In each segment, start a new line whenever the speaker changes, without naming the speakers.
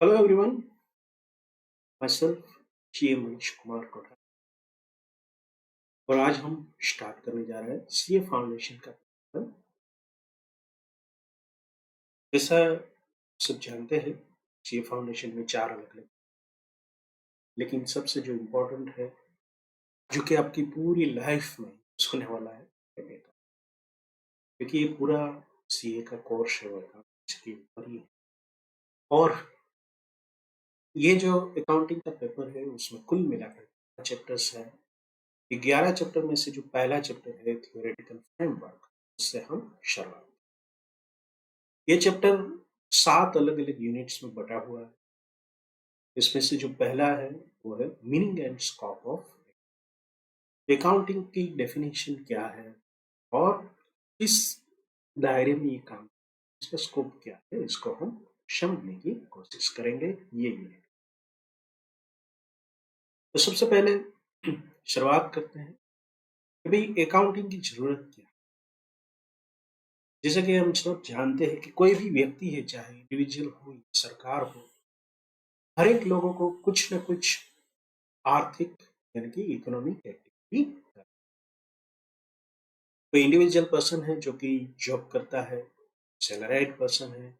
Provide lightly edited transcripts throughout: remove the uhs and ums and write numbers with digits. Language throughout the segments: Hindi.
Hello everyone, myself CA Manish Kumar Kothari और आज हम स्टार्ट करने जा रहे हैं सीए फाउंडेशन का पेपर। जैसा सब जानते हैं सीए फाउंडेशन में चार अलग अलग, लेकिन सबसे जो इम्पोर्टेंट है जो कि आपकी पूरी लाइफ में यूज होने वाला है पेपर, क्योंकि ये पूरा सीए का कोर्स है वो अकाउंटिंग के ऊपर ही है। और ये जो अकाउंटिंग का पेपर है उसमें कुल मिलाकर चैप्टर्स है। 11 चैप्टर में से जो पहला चैप्टर है थियोरेटिकल फ्रेमवर्क, उससे हम शुरुआत। ये चैप्टर 7 अलग-अलग यूनिट्स में बटा हुआ है। इसमें से जो पहला है वो है meaning and scope of accounting की डेफिनेशन क्या है और किस दायरे में ये काम, इसका स्कोप क्या है, इसको हम समझने की कोशिश करेंगे ये यूनिट। तो सबसे पहले शुरुआत करते हैं कि भाई अकाउंटिंग की जरूरत क्या है। जैसे कि हम सब जानते हैं कि कोई भी व्यक्ति है, चाहे इंडिविजुअल हो या सरकार हो, हर एक लोगों को कुछ न कुछ आर्थिक यानी कि इकोनॉमिक एक्टिविटी, कोई इंडिविजुअल पर्सन है जो कि जॉब करता है, सैलराइड पर्सन है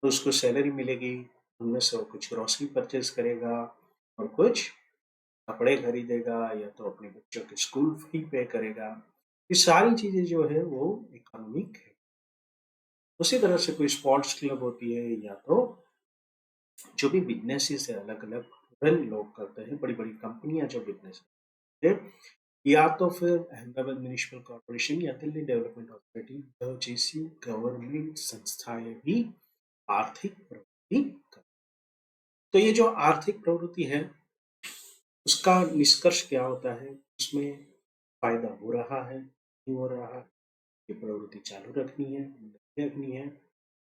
तो उसको सैलरी मिलेगी, उनमें से वो कुछ ग्रोसरी परचेज करेगा और कुछ कपड़े खरीदेगा या तो अपने बच्चों के स्कूल फी पे करेगा। ये सारी चीजें जो है वो इकोनॉमिक है। उसी तरह से कोई स्पोर्ट्स क्लब होती है या तो जो भी बिजनेसेस है अलग अलग रन लोग करते हैं, बड़ी बड़ी कंपनियां जो बिजनेस है, या तो फिर अहमदाबाद म्युनिसिपल कॉर्पोरेशन या दिल्ली डेवलपमेंट अथॉरिटी जैसी गवर्नमेंट संस्थाएं भी आर्थिक प्रवृत्ति कर। तो ये जो आर्थिक प्रवृत्ति है उसका निष्कर्ष क्या होता है, उसमें फायदा हो रहा है नहीं हो रहा है, ये प्रवृत्ति चालू रखनी है नहीं रखनी है,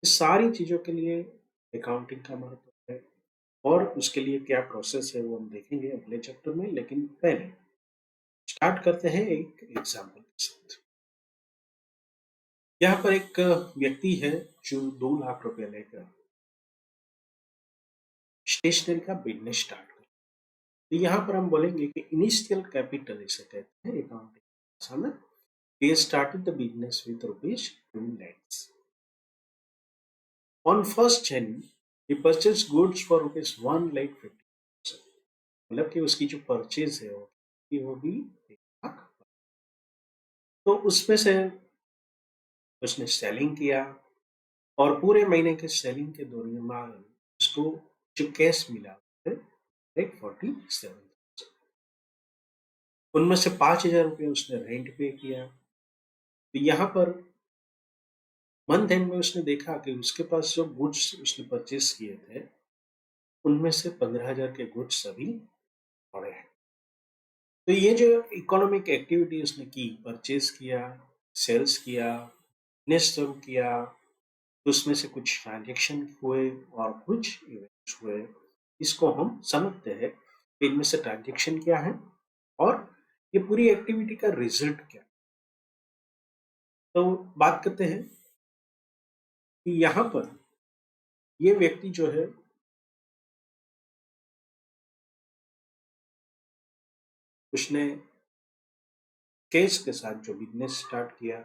इस सारी चीजों के लिए अकाउंटिंग का महत्व है। और उसके लिए क्या प्रोसेस है वो हम देखेंगे अगले चैप्टर में, लेकिन पहले स्टार्ट करते हैं एक एग्जाम्पल के साथ। यहाँ पर एक व्यक्ति है जो 2 लाख रुपए लेकर स्टेशनरी का बिजनेस स्टार्ट कर। तो यहाँ पर हम बोलेंगे कि इनिशियल कैपिटल इसे कहते हैं अकाउंटिंग भाषा में। He started the business with rupees 2 lakhs. On 1st January, he purchased goods for rupees 1 lakh 50,000. मतलब कि उसकी जो परचेज है वो भी 1 लाख। तो उसमें से उसने सेलिंग किया और पूरे महीने के सेलिंग के दौरान उसको जो कैश मिला है 47,000। उनमें से 5,000 रुपये उसने रेंट पे किया। तो यहाँ पर मंथ एंड में उसने देखा कि उसके पास जो गुड्स उसने परचेज किए थे उनमें से 15,000 के गुड्स अभी पड़े हैं। तो ये जो इकोनॉमिक एक्टिविटी उसने की, परचेज किया, सेल्स किया, बिजनेस शुरू किया, तो उसमें से कुछ ट्रांजेक्शन हुए और कुछ इवेंट्स हुए। इसको हम समझते हैं कि इनमें से ट्रांजेक्शन क्या है और ये पूरी एक्टिविटी का रिजल्ट क्या है। तो बात करते हैं कि यहाँ पर ये व्यक्ति जो है उसने कैश के साथ जो बिजनेस स्टार्ट किया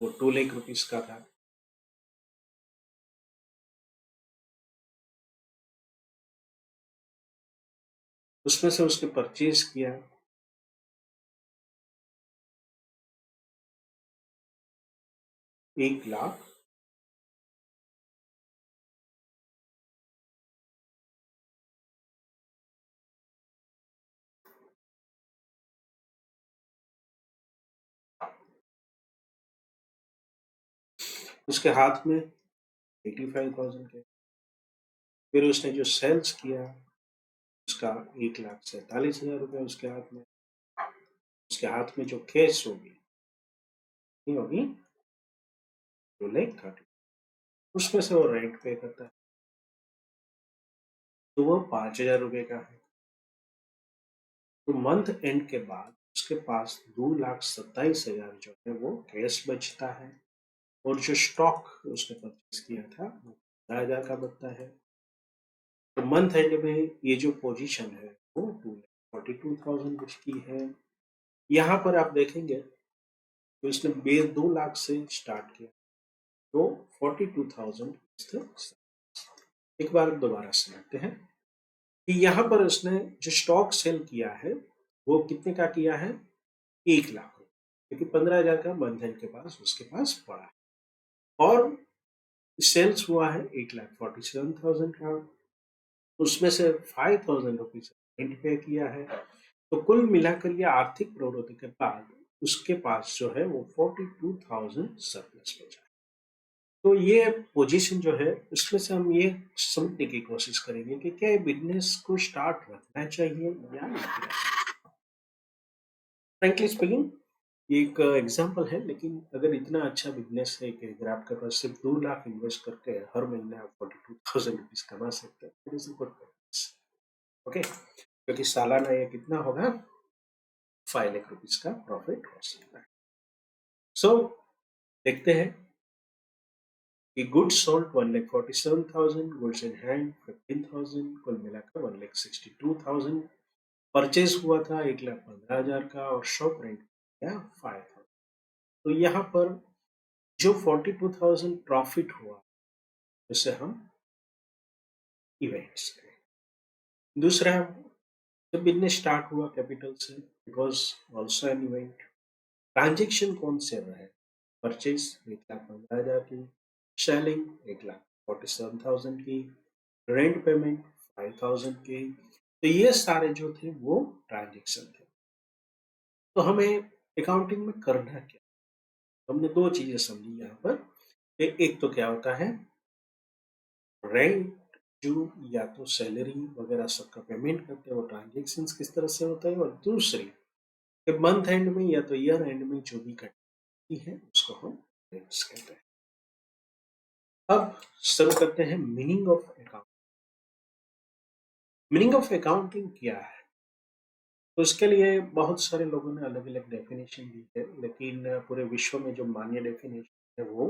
वो 2 लाख रुपीस का था। उसमें से उसने परचेज किया 1 लाख। उसके हाथ में 85,000 के। फिर उसने जो सेल्स किया उसका 1,47,000 रुपये उसके हाथ में। उसके हाथ में जो कैश होगी ये होगी 2,30,000। उसमें से वो रेंट पे करता है तो वो 5,000 रुपये का है। तो मंथ एंड के बाद उसके पास 2,27,000 जो है वो कैश बचता है और जो स्टॉक उसने परचेज किया था 15,000 का बनता है। तो मंथ एंड में ये जो पोजीशन है वो 2,42,000 उसकी है। यहाँ पर आप देखेंगे तो इसने बे 2 लाख से स्टार्ट किया, तो 42,000 एक बार दोबारा समझते हैं कि यहाँ पर उसने जो स्टॉक सेल किया है वो कितने का किया है, 1 लाख रुपए, क्योंकि 15,000 का मंथ एंड के पास उसके पास पड़ा है, और सेल्स हुआ है 1,47,000 का, उसमें से 5,000 रुपीज रेंट पे किया है। तो कुल मिलाकर ये आर्थिक प्रवृत्ति के बाद उसके पास जो है वो 42,000 सरप्लस बचा है। तो ये पोजीशन जो है उसमें से हम ये समझने की कोशिश करेंगे कि क्या ये बिजनेस को स्टार्ट रखना चाहिए या नहीं रखना चाहिए। फ्रेंकली स्पीकिंग ये एक एग्जांपल है, लेकिन अगर इतना अच्छा बिजनेस है कि अगर आपके पास सिर्फ 2 लाख इन्वेस्ट करके हर महीने आप 42,000 रुपीज कमा सकते हैं, it is a good business. Okay, क्योंकि सालाना ये कितना होगा, 5 लाख रुपीज का प्रॉफिट हो सकता है। सो देखते हैं कि goods sold 1,47,000, goods in hand 15,000, कुल मिलाकर 1,62,000। परचेज हुआ था 1,15,000 का और शॉप रेंट या 5,000। तो यहाँ पर जो 42,000 प्रॉफिट हुआ उसे हम इवेंट्स करें। दूसरा, जब बिजनेस स्टार्ट हुआ कैपिटल से, it was also an event. Transaction कौन से रहे, परचेज 1,15,000 की, सेलिंग 1,47,000 की, रेंट पेमेंट 5,000 की। तो ये सारे जो थे वो ट्रांजेक्शन थे। तो हमें अकाउंटिंग में करना क्या, हमने दो चीजें समझी यहाँ पर। एक तो क्या होता है, रेंट जो या तो सैलरी वगैरह सबका पेमेंट करते हैं वो ट्रांजेक्शन किस तरह से होता है, और दूसरी मंथ एंड में या तो ईयर एंड में जो भी घटती है उसको हम पेमेंट्स कहते हैं। अब शुरू करते हैं meaning of account. Meaning of accounting क्या है, तो इसके लिए बहुत सारे लोगों ने अलग अलग डेफिनेशन दी है, लेकिन पूरे विश्व में जो मान्य डेफिनेशन है वो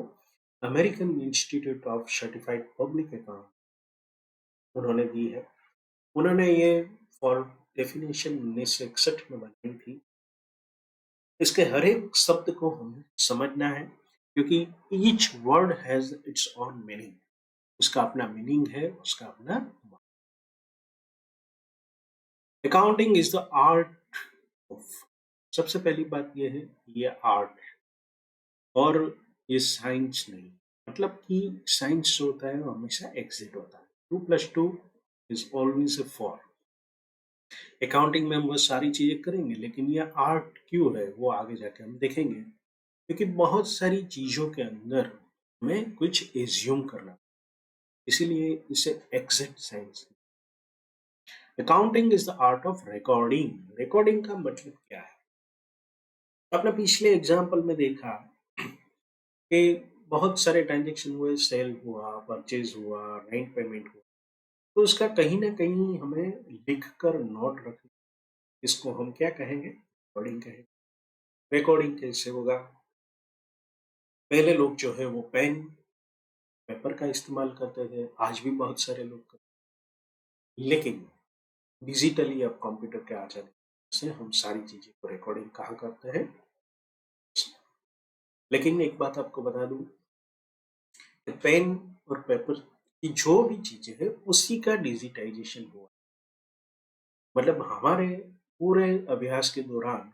American institute of certified public account उन्होंने दी है। उन्होंने ये फॉर डेफिनेशन 1961 में बनाई थी। इसके हर एक शब्द को हमें समझना है, क्योंकि each word has its own meaning, उसका अपना मीनिंग है, उसका अपना। Accounting is the art of, सबसे पहली बात यह है, ये आर्ट है और ये साइंस नहीं। मतलब कि साइंस जो होता है वो हमेशा एग्जिट होता है, 2+2 इज ऑलवेज ए 4। अकाउंटिंग में हम वो सारी चीजें करेंगे, लेकिन ये आर्ट क्यों है वो आगे जाके हम देखेंगे, क्योंकि बहुत सारी चीजों के अंदर हमें कुछ एज्यूम करना, इसीलिए इसे exact science. Accounting is the art of recording. Recording का मतलब क्या है, आपने पिछले एग्जाम्पल में देखा कि बहुत सारे ट्रांजेक्शन हुए, सेल हुआ, परचेज हुआ, रेंट पेमेंट हुआ, तो उसका कहीं ना कहीं हमें लिख कर नोट रखना, इसको हम क्या कहेंगे, रिकॉर्डिंग कहेंगे। रिकॉर्डिंग कैसे होगा, पहले लोग जो है वो पेन पेपर का इस्तेमाल करते थे, आज भी बहुत सारे लोग करते हैं, लेकिन डिजिटली अब कंप्यूटर के आ जाने से हम सारी चीजें को रिकॉर्डिंग कहाँ करते हैं। लेकिन एक बात आपको बता दूं, पेन और पेपर की जो भी चीजें हैं उसी का डिजिटाइजेशन हुआ, मतलब हमारे पूरे अभ्यास के दौरान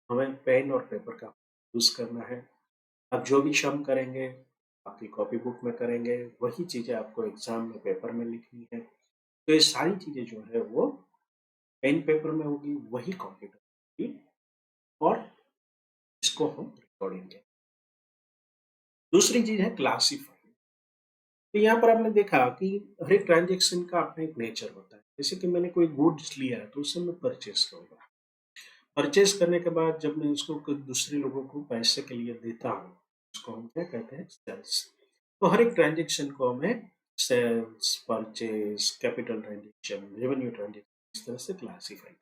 हमें पेन और पेपर का यूज करना है। अब जो भी श्रम करेंगे आपकी कॉपी बुक में करेंगे, वही चीजें आपको एग्जाम में पेपर में लिखनी है। तो ये सारी चीजें जो है वो पेन पेपर में होगी, वही कंप्यूटर होगी, और इसको हम रिकॉर्डिंग करेंगे। दूसरी चीज है क्लासीफाई। तो यहाँ पर आपने देखा कि हर एक ट्रांजेक्शन का अपना एक नेचर होता है। जैसे कि मैंने कोई गुड्स लिया है तो उसे मैं परचेज करूंगा, परचेज करने के बाद जब मैं उसको कुछ दूसरे लोगों को पैसे के लिए देता हूँ, उसको हम क्या कहते हैं, सेल्स। तो हर एक ट्रांजेक्शन को हमें sales, purchase, capital transaction, revenue transaction इस तरह से क्लासीफाई।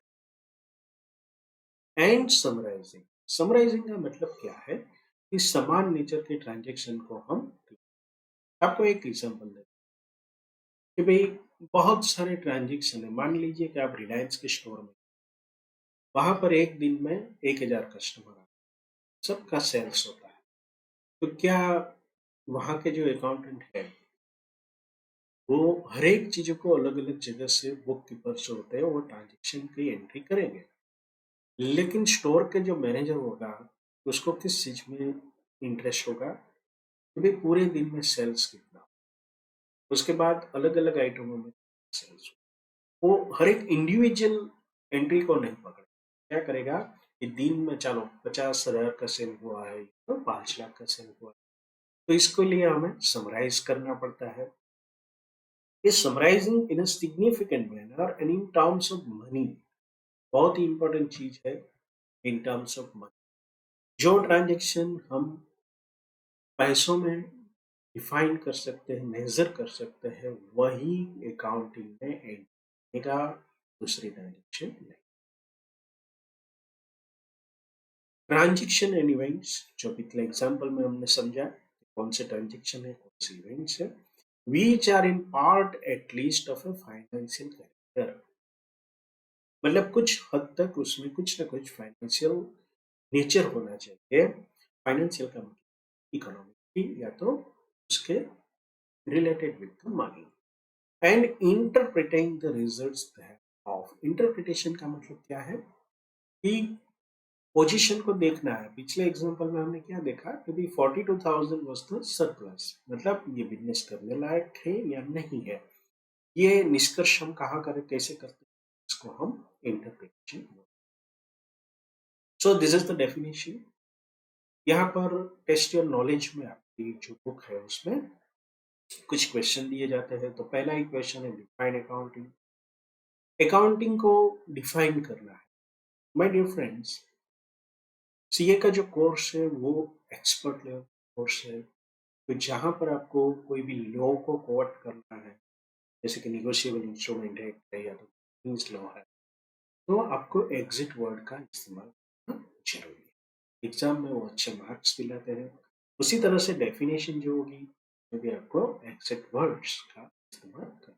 And summarising. समराइजिंग का मतलब क्या है कि समान नेचर के ट्रांजेक्शन को हम, आपको एक एग्जांपल दें, कि भई बहुत सारे ट्रांज़ैक्शन है। मान लीजिए कि आप रिलायंस के स्टोर में, वहाँ पर एक दिन में 1000 कस्टमर आते हैं, सबका सेल्स होता है। तो क्या वहाँ के जो अकाउंटेंट है, वो हर एक चीज़ों को अलग-अलग जगह से बुक कीपर जो होते हैं, वो ट्रांज़ैक्शन की एंट्री करेंगे। लेकिन स्टोर के जो मैनेजर होगा, उसको किस चीज़ में इंटरेस्ट होगा कि भई पूरे दिन में सेल्स कितना, उसके बाद अलग-अलग आइटमों में सेल्स। वो हर एक इंडिविजुअल एंट्री को नहीं पकड़े। क्या करेगा कि दिन में चलो 50,000 का सेल हुआ है, तो 5 लाख का सेल हुआ है। तो इसके लिए हमें समराइज़ करना पड़ता है। ये summarising in a significant manner and in terms of money बहुत ही इम्पोर्टेंट चीज़ है इन टर्म्स ऑफ मनी। जो ट्रांज़ैक्शन हम पैसों में डिफाइन कर सकते हैं, मेज़र कर सकते हैं, वही अकाउंटिंग में एंट्री करेगा, दूसरी ट्रांज़ैक्शन नहीं। ट्रांज़ैक्शन एंड इवेंट्स जो पिछले एग्ज़ाम्पल में हमने समझा, कौन से ट्रांज़ैक्शन है, कौन से इवेंट्स है, which are in part at least of a financial character. मतलब कुछ हद तक उसमें कुछ ना कुछ फाइनेंशियल नेचर होना चाहिए। फाइनेंशियल का मतलब इकोनॉमिक की या तो उसके related with the money and interpreting the results that of. Interpretation का मतलब क्या है कि पोजीशन को देखना है। पिछले एग्जांपल में हमने क्या देखा कि भाई 42,000 वाज द सरप्लस, मतलब ये बिजनेस करने लायक है या नहीं है। ये निष्कर्ष हम कहाँ करें, कैसे करते हैं, इसको हम interpretation. So this is the definition. यहाँ पर टेस्ट योर नॉलेज में आपकी जो बुक है उसमें कुछ क्वेश्चन दिए जाते हैं। तो पहला ही क्वेश्चन है डिफाइन अकाउंटिंग। अकाउंटिंग को डिफाइन करना है। माय डियर फ्रेंड्स, सीए का जो कोर्स है वो एक्सपर्ट लेवल कोर्स है। तो जहाँ पर आपको कोई भी लॉ को कोट करना है, जैसे कि नेगोशिएबल इंस्ट्रूमेंट एक्ट है या तो बिजनेस लॉ है, तो आपको एग्जिट वर्ड का इस्तेमाल करना जरूरी है। एग्जाम में वो अच्छे मार्क्स दिलाते हैं। उसी तरह से डेफिनेशन जो होगी, जो भी आपको एग्जिट वर्ड्स का इस्तेमाल करना।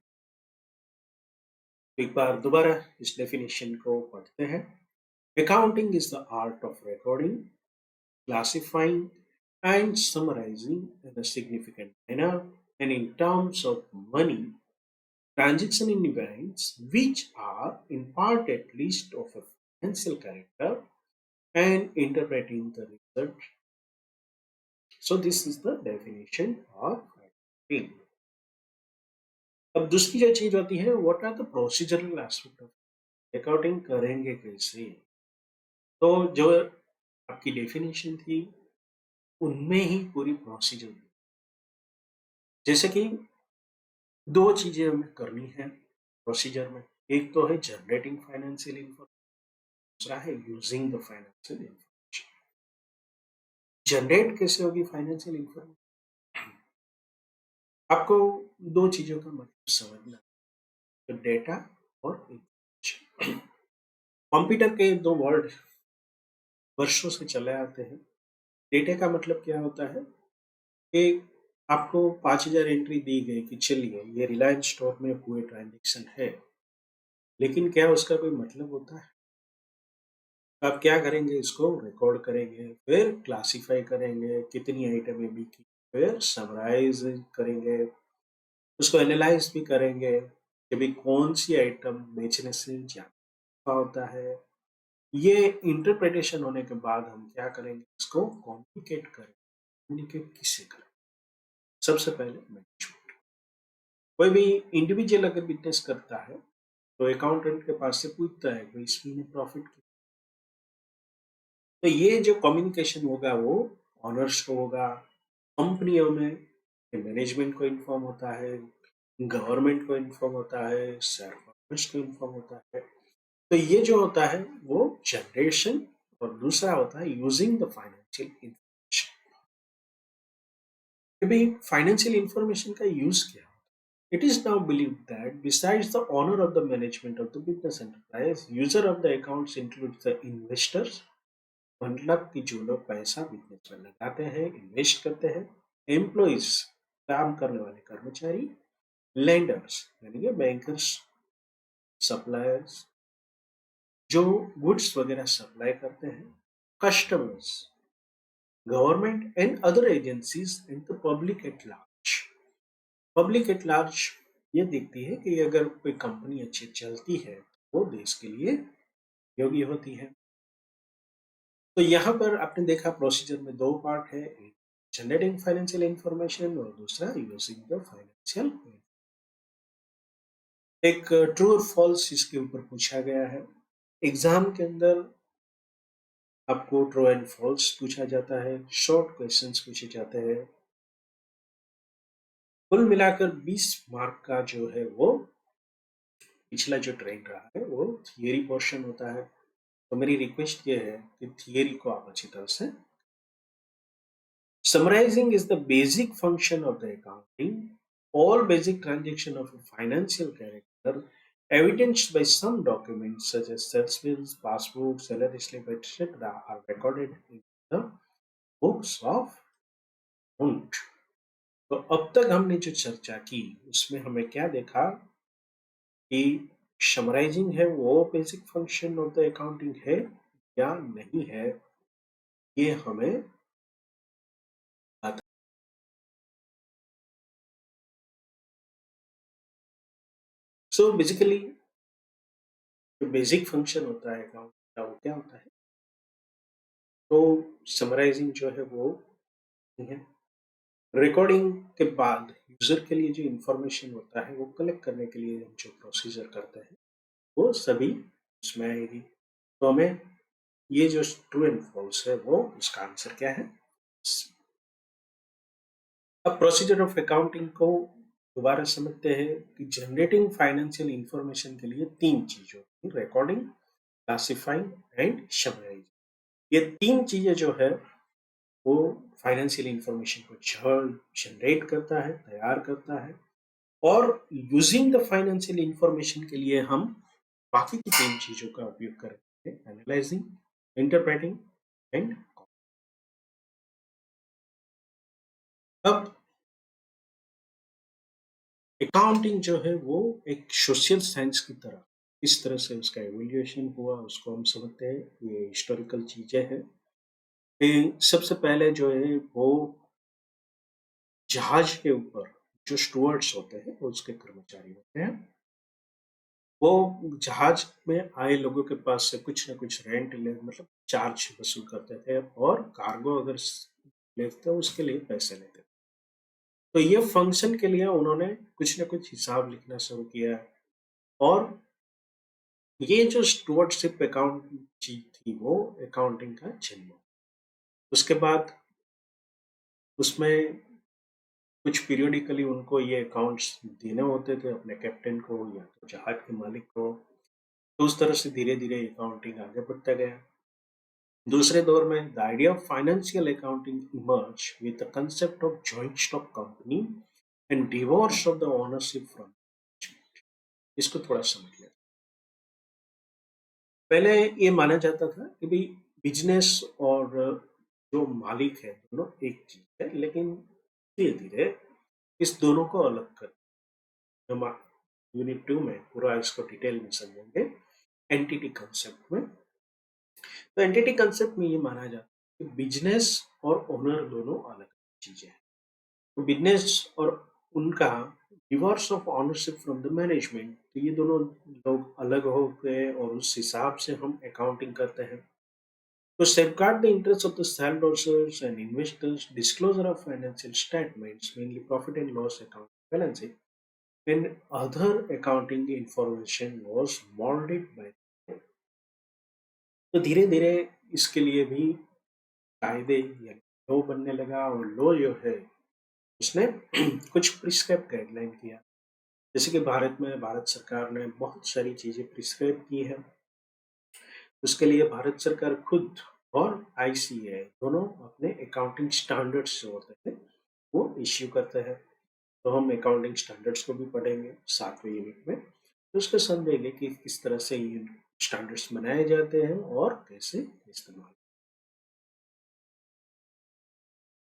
एक बार दोबारा इस डेफिनेशन को पढ़ते हैं। Accounting is the art of recording, classifying, and summarizing in a significant manner and in terms of money transaction in events which are in part at least of a financial character and interpreting the result. So this is the definition of accounting. अब दूसरी जो चीज होती है, what are the procedural aspect of accounting, करेंगे कैसे। तो जो आपकी डेफिनेशन थी उनमें ही पूरी प्रोसीजर, जैसे कि दो चीजें हमें करनी है प्रोसीजर में। एक तो है जनरेटिंग फाइनेंशियल इंफॉर्मेशन, दूसरा है using the financial information. Generate कैसे होगी फाइनेंशियल इंफॉर्मेशन, आपको दो चीजों का मतलब समझना है, तो डेटा और इंफॉर्मेशन। कंप्यूटर के दो वर्ड वर्षों से चले आते हैं। डेटा का मतलब क्या होता है कि आपको 5,000 एंट्री दी गई कि चलिए ये रिलायंस स्टोर में हुए ट्रांजेक्शन है, लेकिन क्या उसका कोई मतलब होता है। आप क्या करेंगे, इसको रिकॉर्ड करेंगे, फिर क्लासिफाई करेंगे कितनी आइटमें बिकी, फिर समराइज करेंगे, उसको एनालाइज भी करेंगे कि भाई कौन सी आइटम बेचने से ज्यादा होता है। ये इंटरप्रिटेशन होने के बाद हम क्या करेंगे, इसको कम्युनिकेट करेंगे। कम्युनिकेट किससे करें, सबसे पहले मैनेजमेंट। कोई भी इंडिविजुअल अगर बिजनेस करता है तो अकाउंटेंट के पास से पूछता है कि इस महीने प्रॉफिट। तो ये जो कम्युनिकेशन होगा वो ऑनर्स को होगा, कंपनियों में मैनेजमेंट को इन्फॉर्म होता है, गवर्नमेंट को इन्फॉर्म होता है, शेयर होल्डर्स को इन्फॉर्म होता है। तो ये जो होता है वो जनरेशन, और दूसरा होता है यूजिंग द फाइनेंशियल इंफॉर्मेशन। भाई फाइनेंशियल इंफॉर्मेशन का यूज क्या है। It is now believed that besides the owner of the management of the business enterprise, user of the accounts includes the investors, मतलब कि जो लोग पैसा बिजनेस में लगाते हैं, इन्वेस्ट करते हैं, एम्प्लॉइज काम करने वाले कर्मचारी, लेंडर्स यानी कि बैंकर्स, सप्लायर्स जो गुड्स वगैरह सप्लाई करते हैं, customers, government and other agencies and the public at large. Public at large ये देखती है कि अगर कोई कंपनी अच्छी चलती है वो देश के लिए योग्य होती है। तो यहाँ पर आपने देखा प्रोसीजर में दो पार्ट है, एक जनरेटिंग फाइनेंशियल इंफॉर्मेशन और दूसरा यूजिंग द फाइनेंशियल। एक ट्रू और फॉल्स इसके ऊपर पूछा गया है। एग्जाम के अंदर आपको ट्रू एंड फॉल्स पूछा जाता है, शॉर्ट क्वेश्चंस पूछे जाते हैं। कुल मिलाकर 20 मार्क का जो है वो पिछला जो ट्रेंड रहा है वो थियरी पोर्शन होता है। तो मेरी रिक्वेस्ट ये है कि थियरी को आप अच्छी तरह से। Summarizing is the basic function of the accounting. All basic transactions of a financial character, evidenced by some documents such as sales bills, passbooks, salary slip, etc., are recorded in the books of account. तो अब तक हमने जो चर्चा की उसमें हमें क्या देखा कि समराइजिंग है वो basic function of the accounting है या नहीं है, ये हमें सो बेसिकली जो बेसिक फंक्शन होता है अकाउंट का वो क्या होता है, तो समराइजिंग जो है वो है रिकॉर्डिंग के बाद यूजर के लिए जो इंफॉर्मेशन होता है वो कलेक्ट करने के लिए हम जो प्रोसीजर करते हैं वो सभी उसमें आएगी। तो हमें ये जो ट्रू एंड फॉल्स है वो उसका आंसर क्या है। अब प्रोसीजर ऑफ अकाउंटिंग को दोबारा समझते हैं कि जनरेटिंग फाइनेंशियल इंफॉर्मेशन के लिए तीन चीजों, रिकॉर्डिंग, क्लासिफाइंग एंड समराइजिंग, ये तीन चीजें जो है वो फाइनेंशियल इंफॉर्मेशन को जनरेट करता है, तैयार करता है। और यूजिंग द फाइनेंशियल इंफॉर्मेशन के लिए हम बाकी की तीन चीजों का उपयोग करते हैं, एनालाइजिंग, इंटरप्रेटिंग एंड। अब अकाउंटिंग जो है वो एक सोशल साइंस की तरह इस तरह से उसका एवोल्यूशन हुआ उसको हम समझते हैं, ये हिस्टोरिकल चीजें हैं। सबसे पहले जो है वो जहाज के ऊपर जो स्टुअर्ड्स होते हैं वो उसके कर्मचारी होते हैं, वो जहाज में आए लोगों के पास से कुछ ना कुछ रेंट ले मतलब चार्ज वसूल करते थे और कार्गो अगर लेते तो उसके लिए पैसे लेते थे। तो ये फंक्शन के लिए उन्होंने कुछ ना कुछ हिसाब लिखना शुरू किया और ये जो स्टुअर्डशिप अकाउंट थी वो अकाउंटिंग का जन्म। उसके बाद उसमें कुछ पीरियोडिकली उनको ये अकाउंट्स देने होते थे अपने कैप्टन को या तो जहाज के मालिक को। तो उस तरह से धीरे धीरे अकाउंटिंग आगे बढ़ता गया। दूसरे दौर में the idea of financial accounting emerge with the concept of joint stock company and divorce of the ownership from. इसको थोड़ा समझ लिया। पहले ये माना जाता था कि भाई बिजनेस और जो मालिक है दोनों एक चीज है, लेकिन धीरे धीरे इस दोनों को अलग कर हम यूनिट 2 में पूरा इसको डिटेल में समझेंगे एंटिटी कंसेप्ट में। तो एंटिटी कंसेप्ट में ये माना जाता है कि बिजनेस और ओनर दोनों अलग चीजें हैं। तो बिजनेस और उनका divorce of ownership from the management, तो ये दोनों लोग अलग हो गए और उस हिसाब से हम अकाउंटिंग करते हैं। To safeguard the interests of the shareholders and investors, disclosure of financial statements, mainly profit and loss account balancing, and other accounting information was molded by। तो धीरे धीरे इसके लिए भी कायदे या लॉ बनने लगा और लॉ जो है उसने कुछ प्रिस्क्राइब गाइडलाइन किया। जैसे कि भारत में भारत सरकार ने बहुत सारी चीजें प्रिस्क्राइब की है। उसके लिए भारत सरकार खुद और आईसीए दोनों अपने अकाउंटिंग स्टैंडर्ड्स जो होते हैं वो इश्यू करते हैं। तो हम अकाउंटिंग स्टैंडर्ड्स को भी पढ़ेंगे 7वें यूनिट में, तो उसको समझेंगे कि किस तरह से ये स्टैंडर्ड्स बनाए जाते हैं और कैसे इस्तेमाल।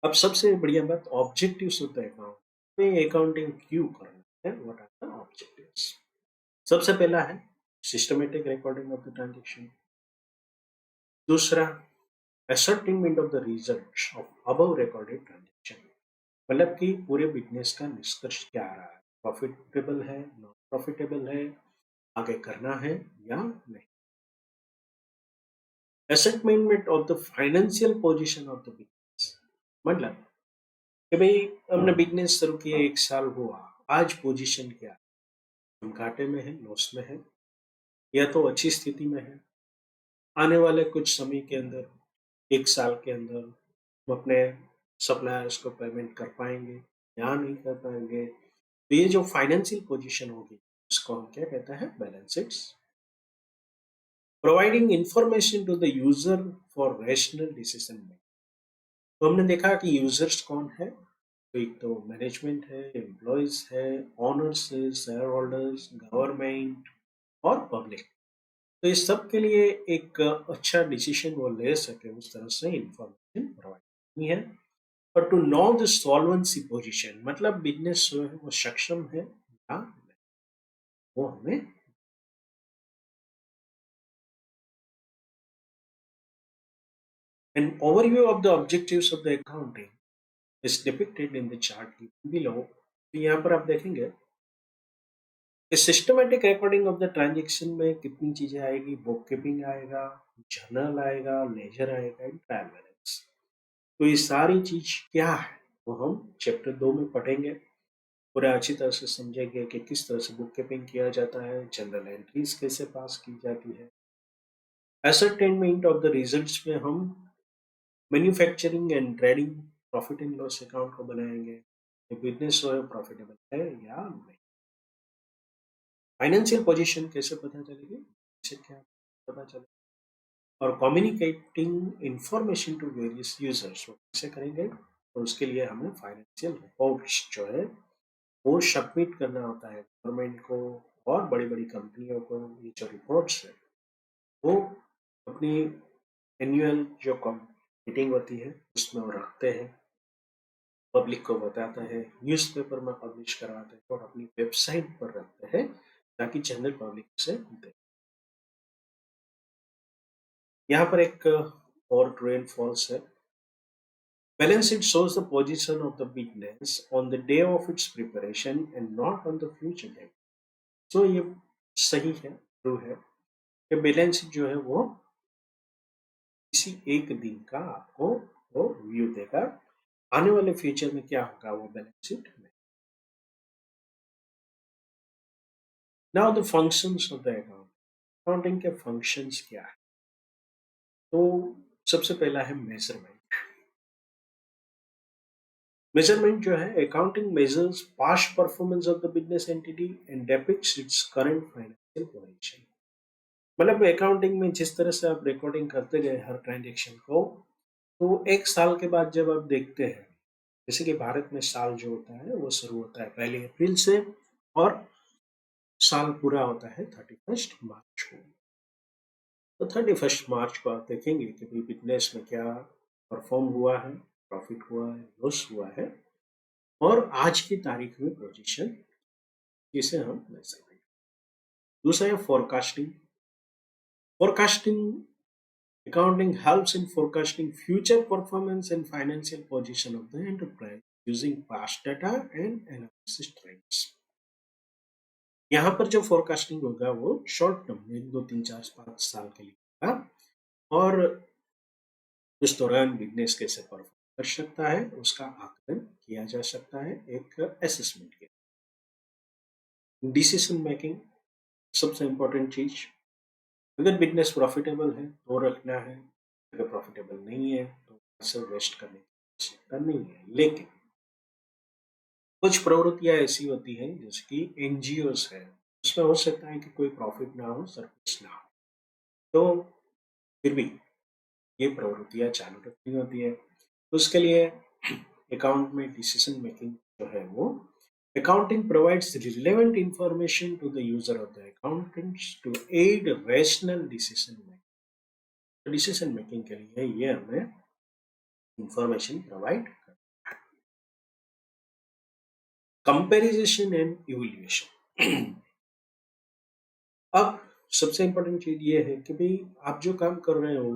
अब सबसे बढ़िया बात ऑब्जेक्टिव्स होता है अकाउंट में, अकाउंटिंग क्यों करना। हैं व्हाट आर द ऑब्जेक्टिव्स। सबसे पहला है systematic recording of the transaction. दूसरा ascertainment of the results of above recorded transaction, मतलब कि पूरे बिजनेस का निष्कर्ष क्या आ रहा है, प्रॉफिटेबल है, नॉन प्रॉफिटेबल है, आगे करना है या नहीं। Assessment of the financial position of the business, मतलब कि भाई हमने बिजनेस शुरू किया, 1 साल हुआ, आज पोजीशन क्या है, हम घाटे में है, लॉस में है, या तो अच्छी स्थिति में है, आने वाले कुछ समय के अंदर, 1 साल के अंदर हम अपने सप्लायर्स को पेमेंट कर पाएंगे या नहीं कर पाएंगे। तो ये जो फाइनेंशियल पोजीशन होगी उसको हम क्या कहते हैं, balance sheets. Providing information to the user for rational decision making. तो हमने देखा कि यूजर्स कौन है, तो एक तो मैनेजमेंट है, एम्प्लॉयज है, ओनर्स है, शेयर होल्डर्स, गवर्नमेंट और पब्लिक। तो इस सब के लिए एक अच्छा डिसीजन वो ले सके उस तरह से इंफॉर्मेशन प्रोवाइड करनी है। और to know the solvency position, मतलब बिजनेस जो है वो सक्षम है या नहीं, वो हमें। An overview of the objectives of the accounting is depicted in the chart given below। तो यहाँ पर आप देखेंगे कि systematic recording of the transaction में कितनी चीजें आएगी, बुक कीपिंग आएगा, जर्नल आएगा, लेजर आएगा एंड ट्रायल बैलेंस। तो ये सारी चीज क्या है वो हम चैप्टर 2 में पढ़ेंगे, पूरा अच्छी तरह से समझेंगे कि किस तरह से बुक कीपिंग किया जाता है, जनरल एंट्रीज कैसे पास की जाती है। एसरटेनमेंट ऑफ द रिजल्ट्स में हम manufacturing and trading profit and loss account को बनाएंगे, ये बिजनेस जो है प्रॉफिटेबल है या नहीं। फाइनेंशियल पोजीशन कैसे पता चलेगी, इसे क्या पता चलेगा। और communicating information to various users कैसे करेंगे, तो उसके लिए हमें फाइनेंशियल रिपोर्ट्स जो है वो सबमिट करना होता है गवर्नमेंट को और बड़ी बड़ी कंपनियों को। ये जो रिपोर्ट्स है वो अपनी एनुअल जो मीटिंग होती है उसमें वो रखते हैं, पब्लिक को बताता है, न्यूज़पेपर में पब्लिश करवाते हैं और अपनी वेबसाइट पर रखते हैं ताकि जनरल पब्लिक से देखे। यहाँ पर एक और ट्रू एंड फॉल्स है। Balance sheet shows the position of the business on the day of its preparation and not on the future date। तो ये सही है, ट्रू है कि बैलेंस शीट जो है वो किसी एक दिन का आपको वो व्यू देगा, आने वाले फ्यूचर में क्या होगा वो बैलेंस शीट में। Now the functions of the account, accounting के फंक्शंस क्या है। तो सबसे पहला है मेजरमेंट। मेजरमेंट जो है, accounting measures past performance of the business entity and depicts its current financial position. मतलब अकाउंटिंग में जिस तरह से आप रिकॉर्डिंग करते गए हर ट्रांजेक्शन को, तो 1 साल के बाद जब आप देखते हैं, जैसे कि भारत में साल जो होता है वो शुरू होता है 1 अप्रैल से और साल पूरा होता है 31 मार्च को। तो 31 मार्च को आप देखेंगे कि भाई बिजनेस में क्या परफॉर्म हुआ है, प्रॉफिट हुआ है, लॉस हुआ है, और आज की तारीख में पोजीशन जिसे हम ले सकते हैं। दूसरा है forecasting. Forecasting accounting helps in forecasting future performance and financial position of the enterprise using past data and analysis trends। यहाँ पर जो फोरकास्टिंग होगा वो शॉर्ट टर्म में 2 3 4 5 साल के लिए होगा, और उस दौरान बिजनेस कैसे परफॉर्म कर सकता है उसका आकलन किया जा सकता है एक असेसमेंट के। डिसीजन मेकिंग सबसे इम्पोर्टेंट चीज, अगर बिजनेस प्रॉफिटेबल है तो रखना है, अगर प्रॉफिटेबल नहीं है तो पैसे वेस्ट करने की आवश्यकता नहीं है। लेकिन कुछ प्रवृत्तियां ऐसी होती हैं जैसे कि एनजीओस है, उसमें हो सकता है कि कोई प्रॉफिट ना हो, सर्विस ना हो, तो फिर भी ये प्रवृत्तियां चालू रखनी होती है। तो उसके लिए अकाउंट में डिसीजन मेकिंग जो है वो, accounting provides relevant information to the user of the accountants to aid rational decision making। Decision making के लिए ये हमें information provide comparison and evaluation. अब सबसे इम्पोर्टेंट चीज ये है कि भाई आप जो काम कर रहे हो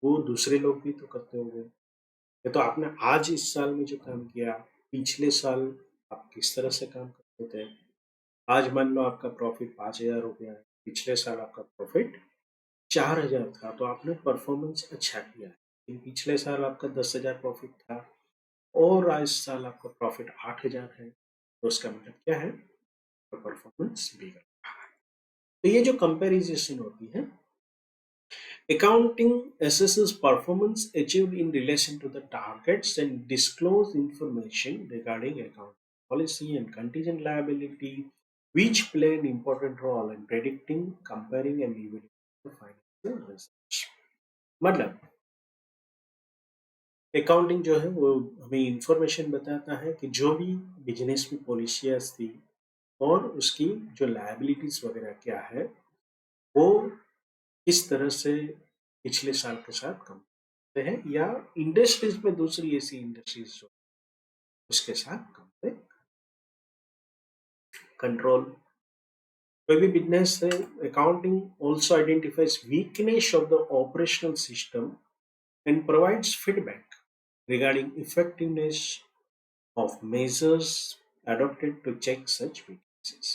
वो दूसरे लोग भी तो करते होंगे। ये तो आपने आज इस साल में जो काम किया, पिछले साल आप किस तरह से काम करते थे। आज मान लो आपका प्रॉफिट 5,000 रुपया है, पिछले साल आपका प्रॉफिट 4,000 था, तो आपने परफॉर्मेंस अच्छा किया है। लेकिन पिछले साल आपका 10,000 प्रॉफिट था और आज साल आपका प्रॉफिट 8,000 है, तो उसका मतलब क्या है, तो परफॉर्मेंस बिगड़। तो ये जो कंपैरिजन होती है, accounting assesses performance achieved in relation to the targets and disclose information regarding account policy and contingent liability, which play an important role in predicting, comparing, and evaluating the financial results. मतलब अकाउंटिंग जो है वो हमें इंफॉर्मेशन बताता है कि जो भी बिजनेस में पॉलिसियाज थी और उसकी जो लायबिलिटीज वगैरह क्या है, वो किस तरह से पिछले साल के साथ कंपेयर हैं या इंडस्ट्रीज में दूसरी ऐसी इंडस्ट्रीज जो उसके साथ कंपेयर। कंट्रोल, कोई भी बिजनेस है, accounting also identifies weakness of the operational system and provides feedback regarding effectiveness of measures adopted to check such weaknesses।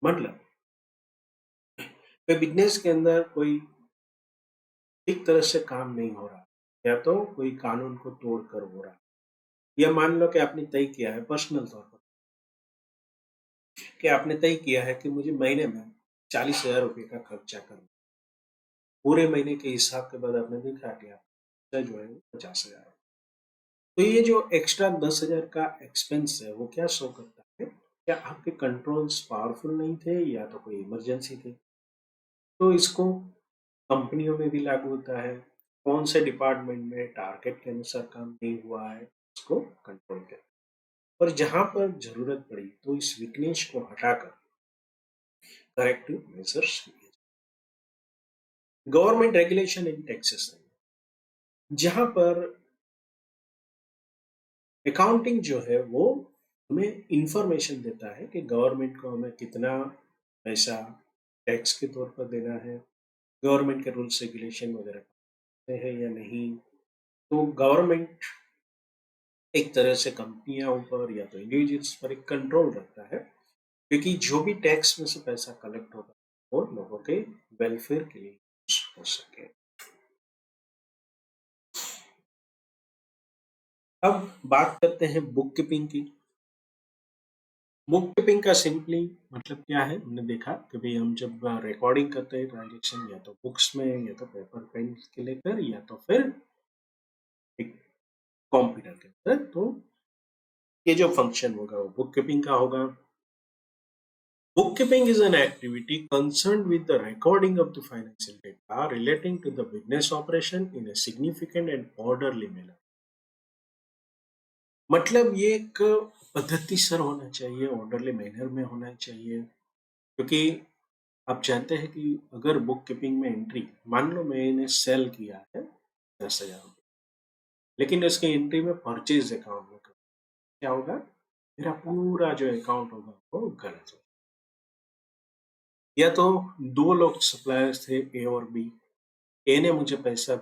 मतलब कोई बिजनेस के अंदर कोई ठीक तरह से काम नहीं हो रहा, या तो कोई कानून को तोड़कर हो रहा, या मान लो कि आपने तय किया है पर्सनल तौर पर कि आपने तय किया है कि मुझे महीने में 40,000 रुपये का खर्चा करना, पूरे महीने के हिसाब के बाद आपने देखा कि आपका जो है वो 50,000। तो ये जो एक्स्ट्रा 10,000 का एक्सपेंस है वो क्या शो करता है, क्या आपके कंट्रोल्स पावरफुल नहीं थे या तो कोई इमरजेंसी थी। तो इसको कंपनियों में भी लागू होता है, कौन से डिपार्टमेंट में टारगेट के अनुसार काम नहीं हुआ है उसको कंट्रोल करते हैं, और जहां पर जरूरत पड़ी तो इस वीकनेस को हटाकर करेक्टिव मेजर्स लिए। गवर्नमेंट रेगुलेशन इन टैक्सेस, जहां पर अकाउंटिंग जो है वो हमें इंफॉर्मेशन देता है कि गवर्नमेंट को हमें कितना पैसा टैक्स के तौर पर देना है, गवर्नमेंट के रूल्स रेगुलेशन वगैरह है या नहीं। तो गवर्नमेंट एक तरह से कंपनियां ऊपर या तो इंडिविजुअल्स पर एक कंट्रोल रखता है, क्योंकि जो भी टैक्स में से पैसा कलेक्ट होगा वो लोगों के वेलफेयर के लिए यूज हो सके। अब बात करते हैं बुक कीपिंग की। बुक कीपिंग का सिंपली मतलब क्या है, हमने देखा कि भाई हम जब रिकॉर्डिंग करते हैं ट्रांजेक्शन, या तो बुक्स में या तो पेपर पेन के लेकर या तो फिर एक कंप्यूटर के अंदर, तो ये जो फंक्शन होगा वो बुक कीपिंग का होगा। Bookkeeping is an activity concerned with the recording of the financial data relating to the business operation in a significant and orderly manner। मतलब ये एक पद्धतिसर होना चाहिए, ऑर्डरली मैनर में होना चाहिए, क्योंकि आप जानते हैं कि अगर बुक कीपिंग में एंट्री, मान लो मैंने सेल किया है 10,000 रुपये, लेकिन उसकी एंट्री में परचेज अकाउंट में क्या होगा, मेरा पूरा जो अकाउंट होगा वो गलत होगा। या तो दो लोग सप्लायर्स थे, ए और बी, ए ने मुझे पैसा,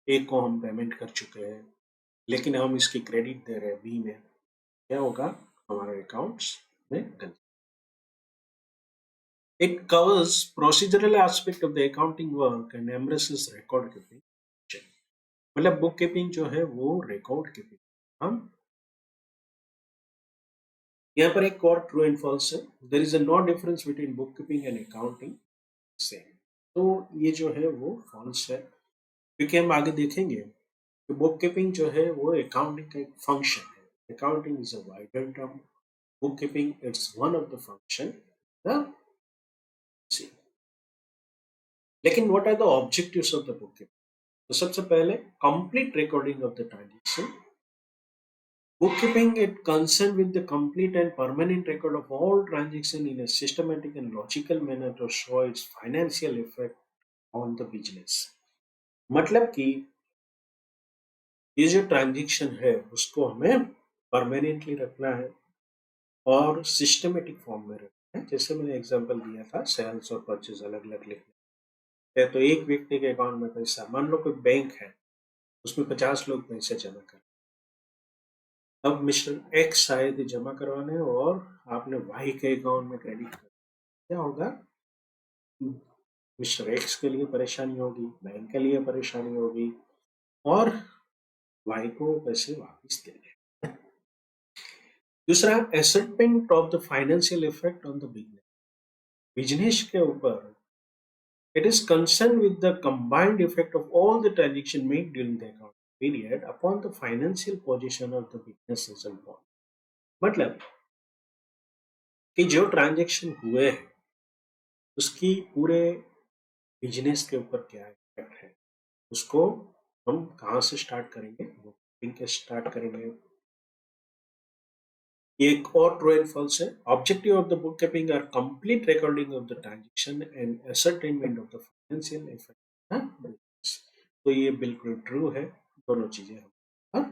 ए को हम पेमेंट कर चुके हैं, लेकिन हम इसकी क्रेडिट दे रहे हैं बी में, क्या होगा, हमारे अकाउंट्स में गलती। It covers procedural aspect of the accounting work and embraces record keeping। मतलब बुक कीपिंग जो है वो रिकॉर्ड कीपिंग। हम यहाँ पर एक और ट्रू एंड फॉल्स है, there is a no difference between book keeping and accounting same. तो ये जो है वो फॉल्स है, क्योंकि हम आगे देखेंगे कि बुक कीपिंग जो है वो अकाउंटिंग का एक फंक्शन है। Accounting is a wider term, bookkeeping it's one of the function. लेकिन what are the objectives of the bookkeeping. तो सबसे पहले complete recording of the transaction. Bookkeeping it concerned with the complete and permanent record of all transactions in a systematic and logical manner to show its financial effect on the business। मतलब कि ये जो ट्रांजेक्शन है उसको हमें परमानेंटली रखना है, और सिस्टमेटिक फॉर्म में रखते हैं। जैसे मैंने एग्जांपल दिया था, सेल्स और परचेज अलग-अलग लिखने हैं, तो एक व्यक्ति के अकाउंट में पैसा, मान लो कोई बैंक है, उसमें 50 लोग पैसे जमा कर, अब मिस्टर एक्स आए थे जमा करवाने और आपने वाई के अकाउंट में क्रेडिट कर, क्या होगा? मिस्टर एक्स के लिए परेशानी होगी, बैंक के लिए परेशानी होगी और वाई को पैसे वापस देने। दूसरा, assessment of the financial effect on the business. Business के ऊपर it is concerned with the combined effect of all the transactions made during the account period upon the financial position of the business as a whole। मतलब कि जो ट्रांजेक्शन हुए हैं उसकी पूरे बिजनेस के ऊपर क्या इफेक्ट है, उसको हम कहाँ से स्टार्ट करेंगे? बुकिंग के स्टार्ट करेंगे। एक और ट्रू एंड फॉल्स है। Objective of the book keeping are complete recording of the transaction and ascertainment of the financial effect. तो ये बिल्कुल ट्रू है, दोनों चीजें हम, हाँ?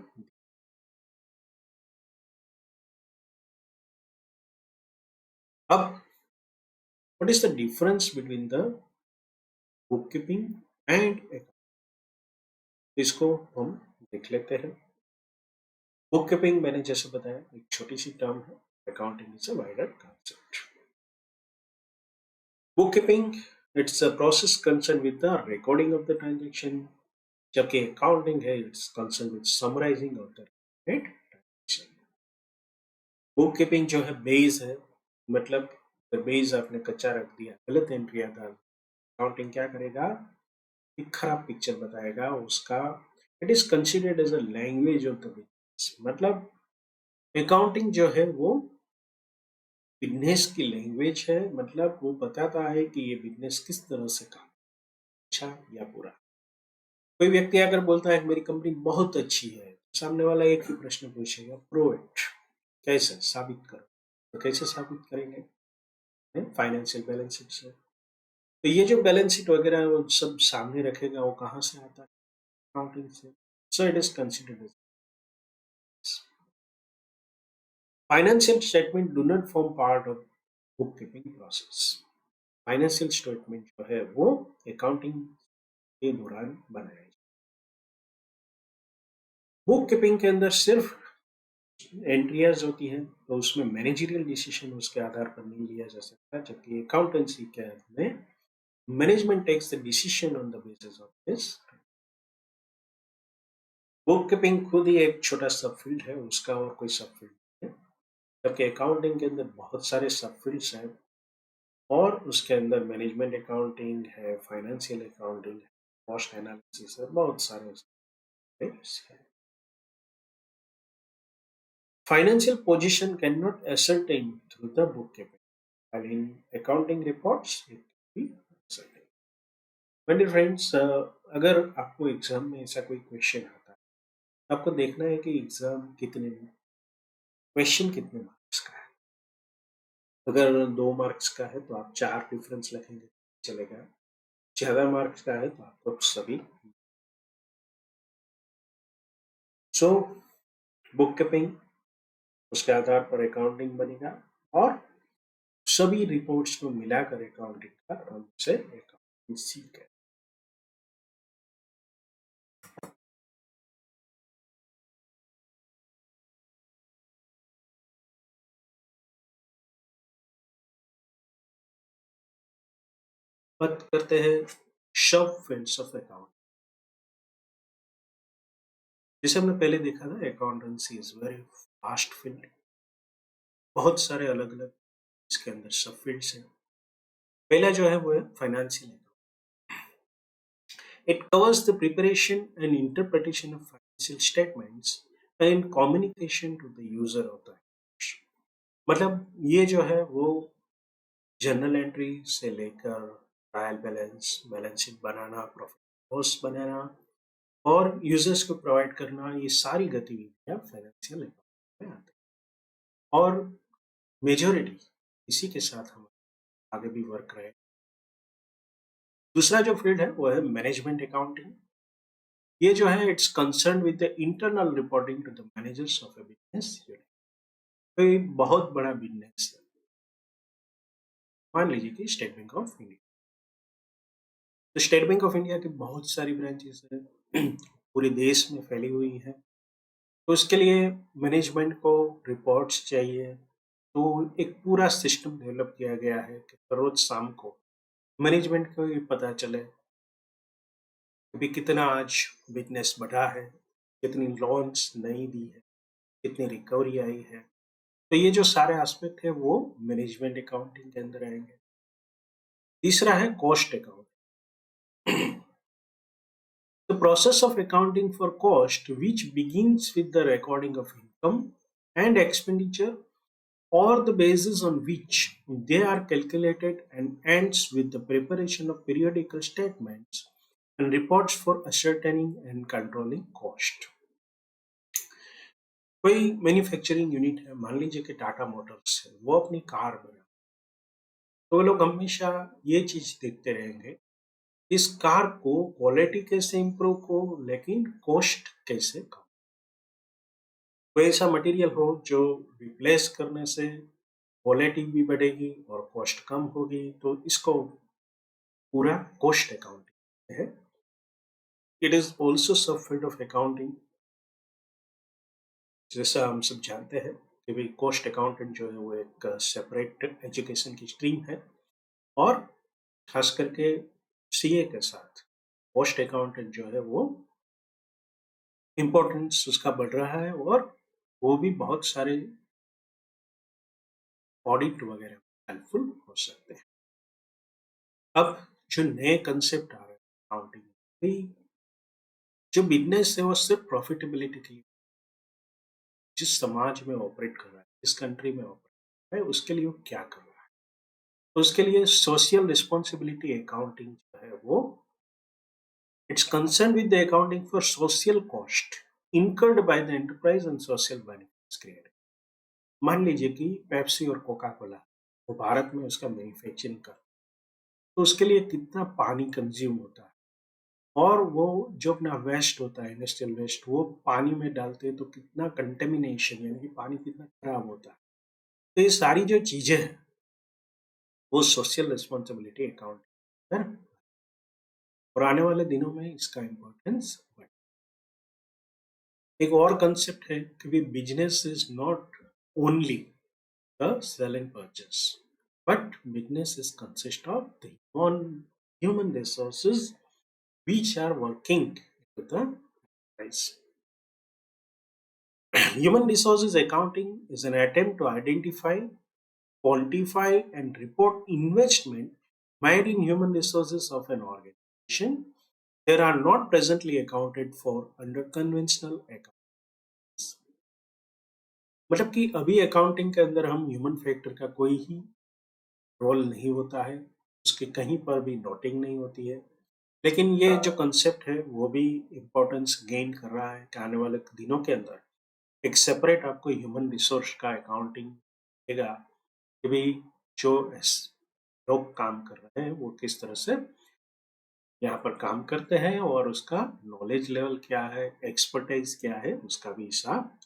अब what is the difference between the book keeping and account, इसको हम देख लेते हैं। बुक कीपिंग मैंने जैसे बताया एक छोटी सी टर्म है, accounting is a wider concept. Bookkeeping, it's a process concerned with the recording of the transaction, जबकि accounting है it's concerned with summarizing of the right transaction। Bookkeeping जो है बेस है, मतलब बेस आपने कच्चा रख दिया, गलत एंट्री आता, अकाउंटिंग क्या करेगा? एक खराब पिक्चर बताएगा उसका। It is considered as a language of the business, मतलब अकाउंटिंग जो है वो बिजनेस की लैंग्वेज है, मतलब वो बताता है कि ये बिजनेस किस तरह से काम, अच्छा या बुरा। कोई व्यक्ति अगर बोलता है कि मेरी कंपनी बहुत अच्छी है, सामने वाला एक ही प्रश्न पूछेगा, प्रूव इट, कैसे साबित करो? तो कैसे साबित करेंगे? फाइनेंशियल बैलेंस शीट से। तो ये जो बैलेंस शीट वगैरह है वो सब सामने रखेगा, वो कहाँ से आता है? अकाउंटिंग से। So it is considered as financial statement do not form part of book keeping process. Financial statement जो है वो अकाउंटिंग के दौरान बनाया जाए। बुक कीपिंग के अंदर सिर्फ एंट्रियाज होती हैं, तो उसमें मैनेजरियल डिसीजन उसके आधार पर नहीं लिया जा सकता, जबकि अकाउंटेंसी के में management takes the decision on the basis of this. Book keeping खुद ही एक छोटा सब फील्ड है, उसका और कोई सब फील्ड नहीं है, जबकि अकाउंटिंग के अंदर बहुत सारे सब फील्ड्स हैं और उसके अंदर मैनेजमेंट अकाउंटिंग है, फाइनेंशियल अकाउंटिंग है, कॉस्ट एनालिसिस है, बहुत सारे है। Financial position cannot ascertain through the bookkeeping, while in accounting reports it can be ascertained। My dear friends, अगर आपको एग्जाम में ऐसा कोई क्वेश्चन आता है, आपको देखना है कि एग्जाम कितने क्वेश्चन कितने मार्क्स का है। अगर 2 मार्क्स का है तो आप 4 डिफरेंस लिखेंगे, चलेगा। ज्यादा मार्क्स का है तो आपको सभी। सो बुक कीपिंग, उसके आधार पर अकाउंटिंग बनेगा और सभी रिपोर्ट्स को मिलाकर अकाउंटिंग का नाम से अकाउंटेंसी है। बात करते हैं सब फील्ड्स ऑफ अकाउंट। जैसे हमने पहले देखा था, accountancy is very vast field, बहुत सारे अलग अलग इसके अंदर सब फील्ड्स हैं। पहला जो है वो है financial account. It covers the preparation and interpretation of financial statements and communication to the user of the, मतलब ये जो है वो जर्नल एंट्री से लेकर ट्रायल बैलेंस, बैलेंस शीट बनाना, प्रॉफिट लॉस बनाना और यूजर्स को प्रोवाइड करना, ये सारी गतिविधियां फाइनेंशियल अकाउंट में आती हैं और मेजोरिटी इसी के साथ हम आगे भी वर्क रहे। दूसरा जो फील्ड है वो है मैनेजमेंट अकाउंटिंग। ये जो है it's concern with the internal reporting to the managers of a business unit. कोई बहुत बड़ा बिजनेस है, मान लीजिए कि स्टेट बैंक ऑफ इंडिया। तो स्टेट बैंक ऑफ इंडिया की बहुत सारी ब्रांचेस हैं, पूरे देश में फैली हुई है। तो उसके लिए मैनेजमेंट को रिपोर्ट्स चाहिए। तो एक पूरा सिस्टम डेवलप किया गया है कि रोज शाम को मैनेजमेंट को ये पता चले कि भी कितना आज बिजनेस बढ़ा है, कितनी लॉन्स नई दी है, कितनी रिकवरी आई है। तो ये जो सारे एस्पेक्ट है वो मैनेजमेंट अकाउंटिंग के अंदर आएंगे। तीसरा है cost account. The process of accounting for cost, which begins with the recording of income and expenditure or the basis on which they are calculated, and ends with the preparation of periodical statements and reports for ascertaining and controlling cost. कोई मैन्युफैक्चरिंग यूनिट है, मान लीजिए कि टाटा मोटर्स है, वो अपनी कार बना, तो वो लोग हमेशा ये चीज देखते रहेंगे, इस कार को क्वालिटी कैसे इंप्रूव हो, लेकिन कॉस्ट कैसे कम। कोई ऐसा मटेरियल हो जो रिप्लेस करने से क्वालिटी भी बढ़ेगी और कॉस्ट कम होगी, तो इसको पूरा कॉस्ट अकाउंटिंग है। इट इज ऑल्सो सब फील्ड ऑफ अकाउंटिंग। जैसा हम सब जानते हैं कि भाई कॉस्ट अकाउंटेंट जो है वो एक सेपरेट एजुकेशन की स्ट्रीम है, और खास करके सीए के साथ कॉस्ट अकाउंटेंट जो है वो इम्पोर्टेंस उसका बढ़ रहा है, और वो भी बहुत सारे ऑडिट वगैरह हेल्पफुल हो सकते हैं। अब जो नए कंसेप्ट आ रहे हैं अकाउंटिंग में, जो बिजनेस है वो सिर्फ प्रॉफिटेबिलिटी के लिए, जिस समाज में ऑपरेट कर रहा है, जिस कंट्री में ऑपरेट कर रहा है, उसके लिए वो क्या कर रहा है, तो उसके लिए सोशल रिस्पॉन्सिबिलिटी अकाउंटिंग जो है वो it's concern with the accounting for social cost incurred by the enterprise and social benefits created। मान लीजिए कि पेप्सी और कोका कोला वो भारत में उसका मैन्युफैक्चरिंग कर, तो उसके लिए कितना पानी कंज्यूम होता है, और वो जो अपना वेस्ट होता है, इंडस्ट्रियल वेस्ट, वो पानी में डालते हैं तो कितना कंटेमिनेशन, यानी कि पानी कितना खराब होता है। तो ये सारी जो चीजें हैं वो सोशल रिस्पॉन्सिबिलिटी अकाउंट है, और आने वाले दिनों में इसका इम्पोर्टेंस बढ़। एक और कंसेप्ट है कि business is not only the sale and purchase, but businesses consist of the human resources which are working to the price. Human resources accounting is an attempt to identify, quantify, and report investment made in human resources of an organization. They are not presently accounted for under conventional accounting. मतलब कि अभी अकाउंटिंग के अंदर हम ह्यूमन फैक्टर का कोई ही रोल नहीं होता है, उसके कहीं पर भी नोटिंग नहीं होती है। लेकिन ये जो कंसेप्ट है वो भी इम्पोर्टेंस गेन कर रहा है कि आने वाले दिनों के अंदर एक सेपरेट आपको ह्यूमन रिसोर्स का अकाउंटिंग मिलेगा, कि भाई जो लोग काम कर रहे हैं वो किस तरह से यहाँ पर काम करते हैं, और उसका नॉलेज लेवल क्या है, एक्सपर्टाइज क्या है, उसका भी हिसाब।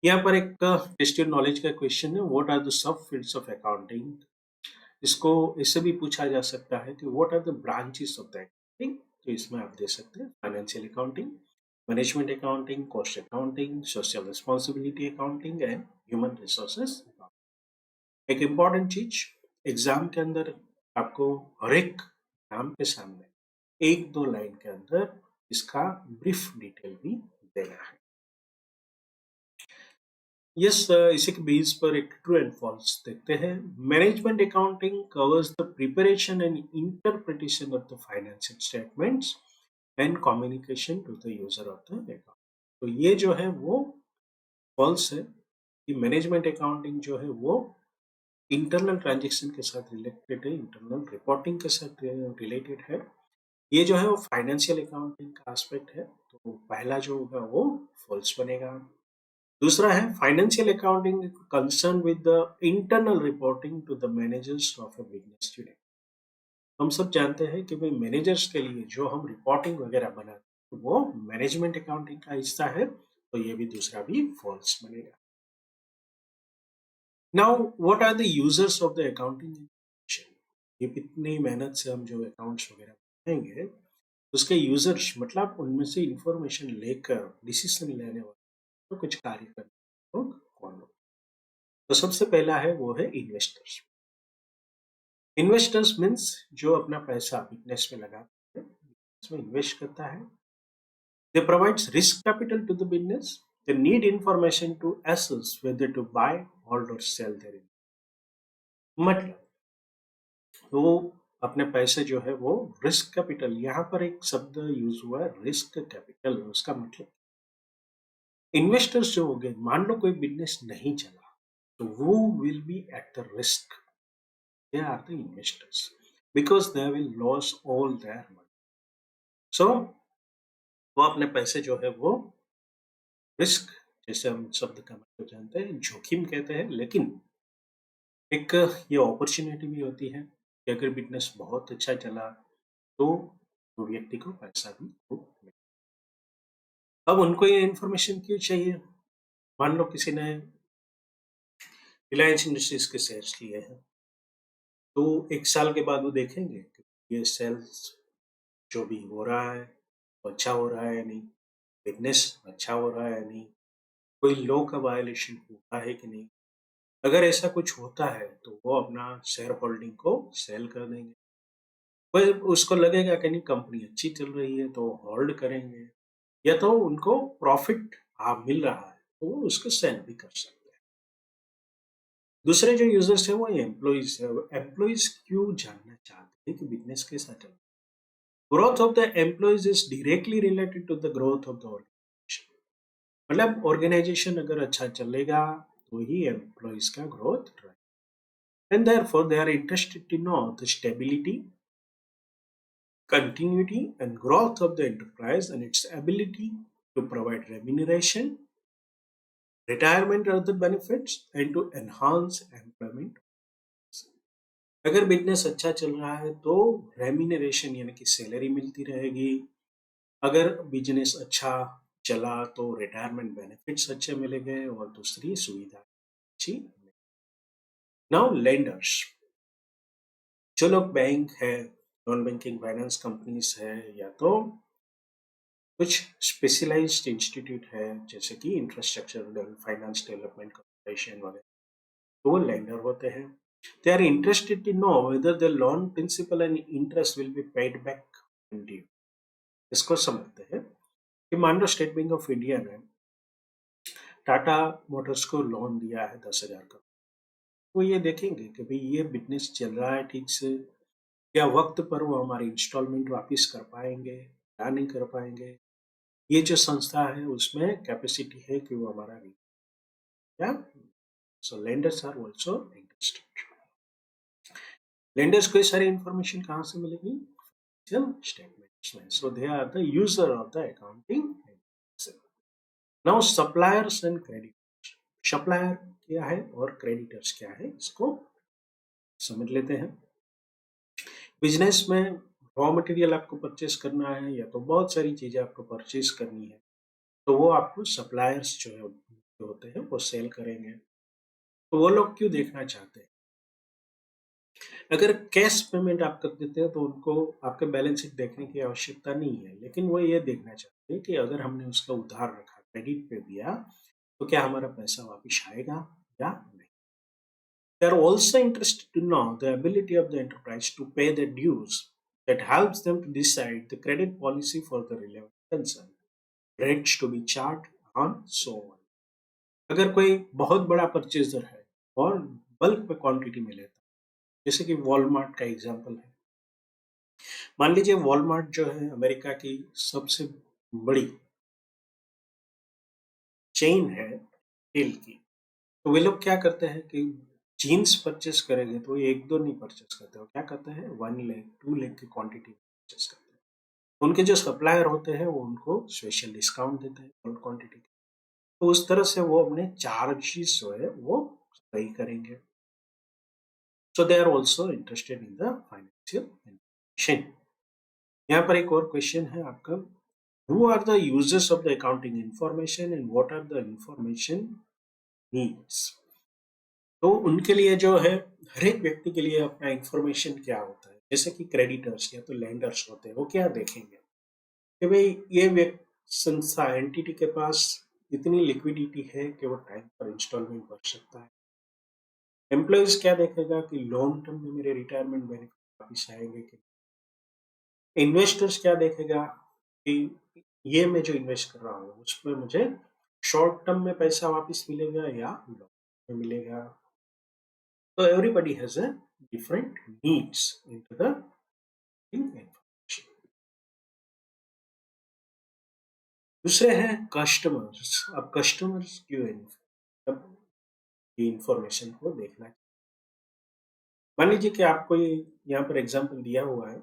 यहाँ पर एक टेस्टेड नॉलेज का क्वेश्चन है, what are the sub fields of accounting. इसको इससे भी पूछा जा सकता है कि what are the branches of the accounting. तो इसमें आप दे सकते हैं financial accounting, management accounting, cost accounting, social responsibility accounting and human resources. एक इम्पॉर्टेंट चीज, एग्जाम के अंदर आपको हर एक एग्जाम के सामने एक दो लाइन के अंदर इसका ब्रीफ डिटेल भी देना है। यस, इसी के बेस पर एक ट्रू एंड फॉल्स देखते हैं। Management accounting covers the preparation and interpretation of the financial statements and communication to the user of the account. तो ये जो है वो फॉल्स है कि मैनेजमेंट अकाउंटिंग जो है वो इंटरनल ट्रांजेक्शन के साथ रिलेटेड है, इंटरनल रिपोर्टिंग के साथ रिलेटेड है। ये जो है वो फाइनेंशियल अकाउंटिंग का एस्पेक्ट है, तो पहला जो होगा वो फॉल्स बनेगा। दूसरा है financial accounting concern with the internal reporting to the managers of a business unit. हम सब जानते हैं कि भाई मैनेजर्स के लिए जो हम रिपोर्टिंग वगैरह बनाते हैं वो मैनेजमेंट अकाउंटिंग का हिस्सा है, तो ये भी दूसरा भी फॉल्स बनेगा। Now what are the users of the accounting? ये कितनी मेहनत से हम जो अकाउंट्स वगैरह बनाएंगे, उसके यूजर्स मतलब उनमें से इंफॉर्मेशन लेकर डिसीजन लेने वाले तो कुछ कार्य करने वाले लोग कौन लोग? तो सबसे पहला है वो है इन्वेस्टर्स। इन्वेस्टर्स मीन्स जो अपना पैसा बिजनेस में लगाता है, इसमें इन्वेस्ट करता है। They provides risk capital to the business. They need information to assess whether to buy, hold or sell their मतलब वो अपने पैसे जो है वो रिस्क कैपिटल, यहाँ पर एक शब्द यूज हुआ है रिस्क कैपिटल, उसका मतलब इन्वेस्टर्स जो हो गए, मान लो कोई बिजनेस नहीं चला तो वो will be at the risk, they are the investors because they will loss all their money. So वो अपने पैसे जो है वो रिस्क, जैसे हम शब्द का मतलब जानते हैं जोखिम कहते हैं, लेकिन एक ये अपॉर्चुनिटी भी होती है कि अगर बिजनेस बहुत अच्छा चला तो वो व्यक्ति को पैसा भी खूब मिले। अब उनको ये इन्फॉर्मेशन क्यों चाहिए? मान लो किसी ने रिलायंस इंडस्ट्रीज के शेयर्स लिए हैं, तो 1 साल के बाद वो देखेंगे कि ये सेल्स जो भी हो रहा है, वो अच्छा हो रहा है या नहीं, बिज़नेस अच्छा हो रहा है या नहीं, कोई लॉ का वायलेशन हुआ है कि नहीं। अगर ऐसा कुछ होता है, तो वो अपना शेयर होल्डिंग को सेल कर देंगे। पर उसको लगेगा कि नहीं कंपनी अच्छी चल रही है, तो होल्ड करेंगे, या तो उनको प्रॉफ़िट मिल रहा है, तो वो उसको सेल भी कर सकते हैं। दूसरे जो यूज़र्स हैं, वो एम्प्लॉइज़ हैं। एम्प्लॉइज़ क्यों जानना चाहते हैं कि बिज़नेस कैसा चल रहा है? Growth of the employees is directly related to the growth of the organization. मतलब ऑर्गेनाइजेशन अगर अच्छा चलेगा तो ही एम्प्लॉइज का ग्रोथ रहेगा, and therefore they are interested to know the stability, continuity and growth of the enterprise and its ability to provide remuneration, retirement or other benefits and to enhance employment। अगर बिजनेस अच्छा चल रहा है तो रेम्यूनरेशन यानी कि सैलरी मिलती रहेगी। अगर बिजनेस अच्छा चला तो रिटायरमेंट बेनिफिट्स अच्छे मिलेंगे और दूसरी सुविधा अच्छी। नाउ लेंडर्स, जो लोग बैंक है, नॉन बैंकिंग फाइनेंस कंपनीज है, या तो कुछ स्पेशलाइज्ड इंस्टीट्यूट है जैसे कि इंफ्रास्ट्रक्चर फाइनेंस डेवलपमेंट कॉर्पोरेशन वगैरह, तो वो लेंडर होते हैं। They are interested to know whether the loan principal and interest will be paid back in due. इसको समझते हैं कि मान लो स्टेट बैंक ऑफ इंडिया ने टाटा मोटर्स को लोन दिया है 10,000 का, वो ये देखेंगे कि भाई ये बिजनेस चल रहा है ठीक से, क्या वक्त पर वो हमारी इंस्टॉलमेंट वापस कर पाएंगे या नहीं कर पाएंगे, ये जो संस्था है उसमें कैपेसिटी है कि वो हमारा या। So lenders are also interested. Lenders को ये सारी इंफॉर्मेशन कहाँ से मिलेगी? स्टेटमेंट्स में। So they are the user of the accounting. Now suppliers and creditors. Supplier क्या है और क्रेडिटर्स क्या है, इसको समझ लेते हैं। बिजनेस में रॉ मटेरियल आपको परचेस करना है या तो बहुत सारी चीजें आपको परचेस करनी है, तो वो आपको सप्लायर्स जो होते हैं वो सेल करेंगे। तो वो लोग क्यों देखना चाहते हैं? अगर कैश पेमेंट आप कर देते हैं तो उनको आपके बैलेंस शीट देखने की आवश्यकता नहीं है, लेकिन वो ये देखना चाहते हैं कि अगर हमने उसका उधार रखा, क्रेडिट पे दिया, तो क्या हमारा पैसा वापस आएगा या नहीं। They are also interested to know the ability of the enterprise to pay the dues that helps them to decide the credit policy for the relevant concern, rates to be charged on so on। अगर कोई बहुत बड़ा परचेजर है और बल्क में क्वांटिटी में लेता है, जैसे कि वॉलमार्ट का एग्जांपल है। मान लीजिए वॉलमार्ट जो है अमेरिका की सबसे बड़ी चेन है रिटेल की, तो वे लोग क्या करते हैं कि जीन्स परचेस करेंगे तो एक दो नहीं परचेस करते हो, क्या करते हैं 1 लाख 2 लाख की क्वांटिटी परचेस करते हैं। उनके जो सप्लायर होते हैं वो उनको स्पेशल डिस्काउंट देते हैं बल्क क्वांटिटी, तो उस तरह से वो अपने चार्जेस जो है वो सही करेंगे। So they are also interested in the financial information. यहाँ पर एक और क्वेश्चन है आपका, who are the users of the accounting information and what are the information needs. तो उनके लिए जो है, हर एक व्यक्ति के लिए अपना इंफॉर्मेशन क्या होता है, जैसे कि क्रेडिटर्स या तो लेंडर्स होते हैं, वो क्या देखेंगे कि भाई ये व्यक्ति, संस्था, एंटिटी के पास इतनी लिक्विडिटी है कि वो टाइम पर इंस्टॉलमेंट भर सकता है। एम्प्लॉयज क्या देखेगा कि लॉन्ग टर्म में मेरे रिटायरमेंट बेनिफिट वापिस आएंगे कि। इन्वेस्टर्स क्या देखेगा कि ये मैं जो इन्वेस्ट कर रहा हूँ उसमें मुझे शॉर्ट टर्म में पैसा वापस मिलेगा या लॉन्ग में मिलेगा। तो everybody has a different needs into the information. दूसरे हैं कस्टमर्स। अब कस्टमर्स क्यों इंफॉर्मेशन को देखना चाहिए। मान लीजिए कि आपको ये यहाँ पर एग्जांपल दिया हुआ है,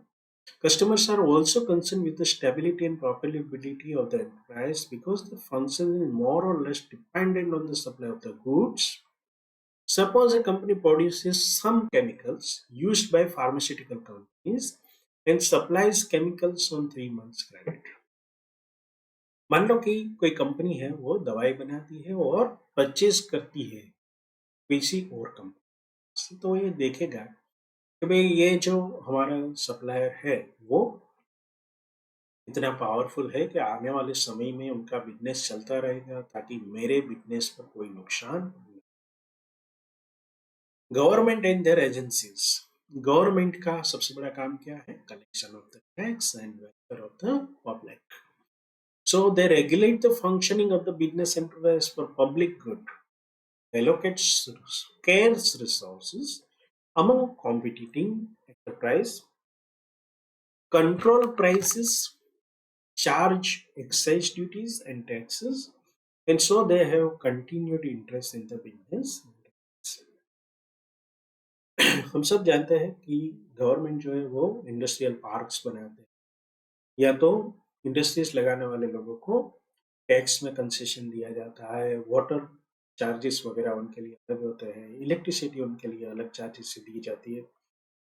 customers are also concerned with the stability and profitability of the enterprise because the function is more or less dependent on the supply of the goods. Suppose a company produces some chemicals used by pharmaceutical companies and supplies chemicals on 3 months credit. मान लो कि कोई कंपनी है, वो दवाई बनाती है और परचेज करती है किसी और कंपनी से, तो ये देखेगा कि भाई ये जो हमारा सप्लायर है वो इतना पावरफुल है कि आने वाले समय में उनका बिजनेस चलता रहेगा, ताकि मेरे बिजनेस पर कोई नुकसान नहीं। Government and their agencies. Government का सबसे बड़ा काम क्या है? Collection of the tax and welfare of the public. So they regulate the functioning of the business enterprise for public good, allocates scarce resources among competing enterprise, control prices, charge excise duties and taxes, and so they have continued interest in the business. हम सब जानते हैं कि गवर्नमेंट जो है वो इंडस्ट्रियल पार्क्स बनाते हैं, या तो इंडस्ट्रीज लगाने वाले लोगों को टैक्स में कंसेशन दिया जाता है, वाटर चार्जेस वगैरह उनके लिए अलग होते हैं, इलेक्ट्रिसिटी उनके लिए अलग चार्जेस से दी जाती है।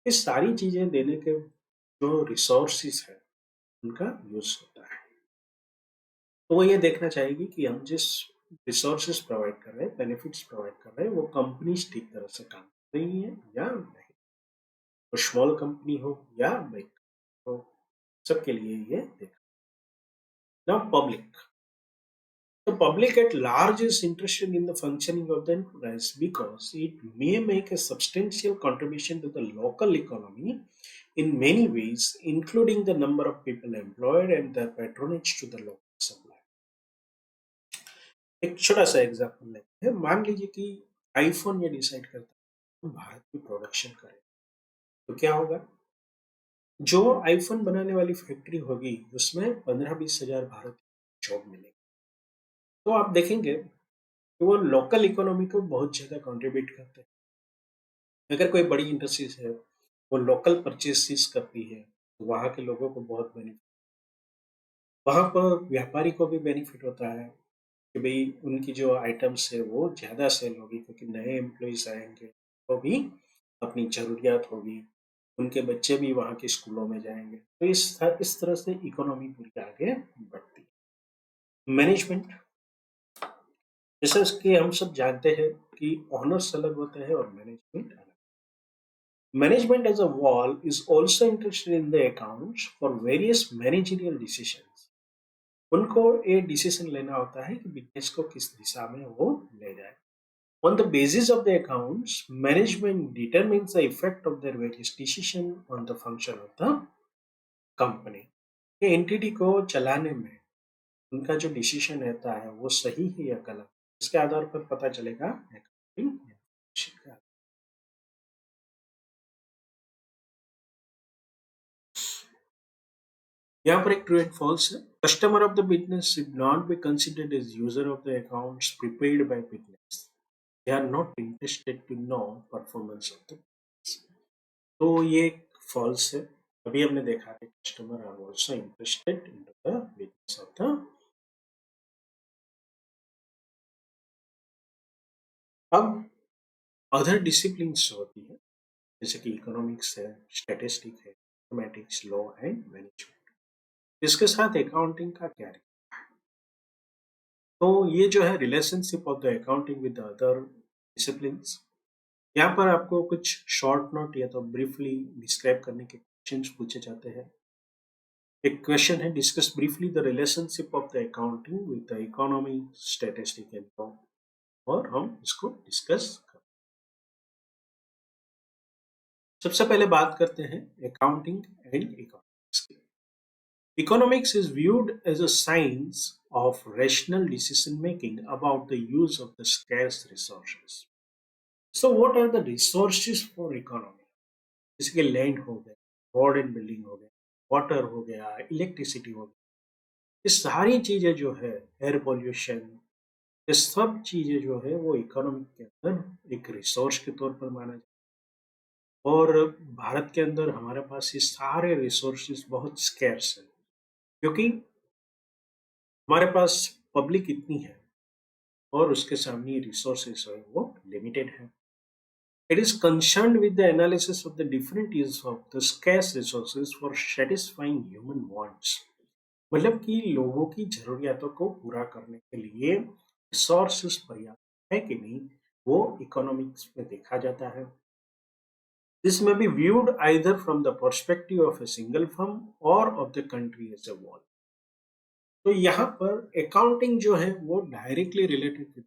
ये सारी चीजें देने के जो रिसोर्सेस है उनका यूज होता है। तो वो ये देखना चाहेगी कि हम जिस रिसोर्सेज प्रोवाइड कर रहे हैं, बेनिफिट्स प्रोवाइड कर रहे हैं, वो कंपनीज ठीक तरह से काम कर रही है या नहीं। वो स्मॉल कंपनी हो या बिग, तो सबके लिए ये देखना। Now public. The public at large is interested in the functioning of the enterprise because it may make a substantial contribution to the local economy in many ways, including the number of people employed and the patronage to the local supply. एक छोटा सा एग्जांपल लेते हैं। मान लीजिए कि आईफोन ये डिसाइड करता है हम भारत में प्रोडक्शन करें, तो क्या होगा? जो आईफोन बनाने वाली फैक्ट्री होगी उसमें 15-20 हजार भारत जॉब मिलेगी। तो आप देखेंगे कि वो लोकल इकोनॉमी को बहुत ज़्यादा कंट्रीब्यूट करते हैं। अगर कोई बड़ी इंडस्ट्रीज है, वो लोकल परचेसेस करती है, तो वहाँ के लोगों को बहुत बेनिफिट, वहाँ पर व्यापारी को भी बेनिफिट होता है कि भाई उनकी जो आइटम्स है वो ज़्यादा सेल होगी, क्योंकि नए एम्प्लॉइज आएंगे तो भी अपनी ज़रूरियात होगी, उनके बच्चे भी वहाँ के स्कूलों में जाएंगे, तो इस तरह से इकोनॉमी पूरी आगे बढ़ती है। मैनेजमेंट। जैसे कि हम सब जानते हैं कि ऑनर्स अलग होते हैं और मैनेजमेंट अलग। Management as a whole is also interested in the accounts for various managerial decisions. उनको ये डिसीजन लेना होता है कि बिजनेस को किस दिशा में वो ले जाए। On the basis of the accounts, management determines the effect of their various decision on the function of the company. ये एंटिटी को चलाने में उनका जो डिसीजन रहता है वो सही है या गलत, इसके आधार पर पता चलेगा accounting का। यहाँ पर एक ट्रू एंड फॉल्स है। Customer of the business should not be considered as user of the accounts prepared by business. They are not interested to know performance of the business. तो ये फॉल्स है। अभी हमने देखा कि customer are also interested in the business of the. अब अदर डिसिप्लिन होती है, जैसे कि इकोनॉमिक्स है, स्टैटिस्टिक है, मैथमेटिक्स, लॉ एंड मैनेजमेंट। इसके साथ अकाउंटिंग का क्या है? तो ये जो है relationship of the accounting with other disciplines, यहाँ पर आपको कुछ शॉर्ट नोट या तो ब्रीफली डिस्क्राइब करने के क्वेश्चंस पूछे जाते हैं। एक क्वेश्चन है, discuss briefly the relationship of the accounting with the economy, statistic and law. और हम इसको डिस्कस कर, सबसे पहले बात करते हैं अकाउंटिंग एंड इकोनॉमिक्स की। Economics is viewed as a science of rational decision making about the use of the scarce resources. So, what are the resources for economy? जैसे कि लैंड हो गया, रोड एंड बिल्डिंग हो गया, वाटर हो गया, इलेक्ट्रिसिटी हो गया, ये सारी चीजें जो है, एयर पोल्यूशन, ये सब चीजें जो है वो इकोनॉमिक के अंदर एक रिसोर्स के तौर पर माना जाता है। और भारत के अंदर हमारे पास ये सारे रिसोर्सेज बहुत स्कैर्स है, क्योंकि हमारे पास पब्लिक इतनी है और उसके सामने रिसोर्सेस है वो लिमिटेड है। It is concerned with the analysis of the different use of the scarce resources for satisfying human wants. मतलब कि लोगों की जरूरियातों को पूरा करने के लिए रिसोर्सेज पर्याप्त है कि नहीं, वो इकोनॉमिक्स में देखा जाता है। दिस में B viewed either from the perspective of a single firm or of the country as a whole। तो यहाँ पर अकाउंटिंग जो है वो डायरेक्टली रिलेटेड,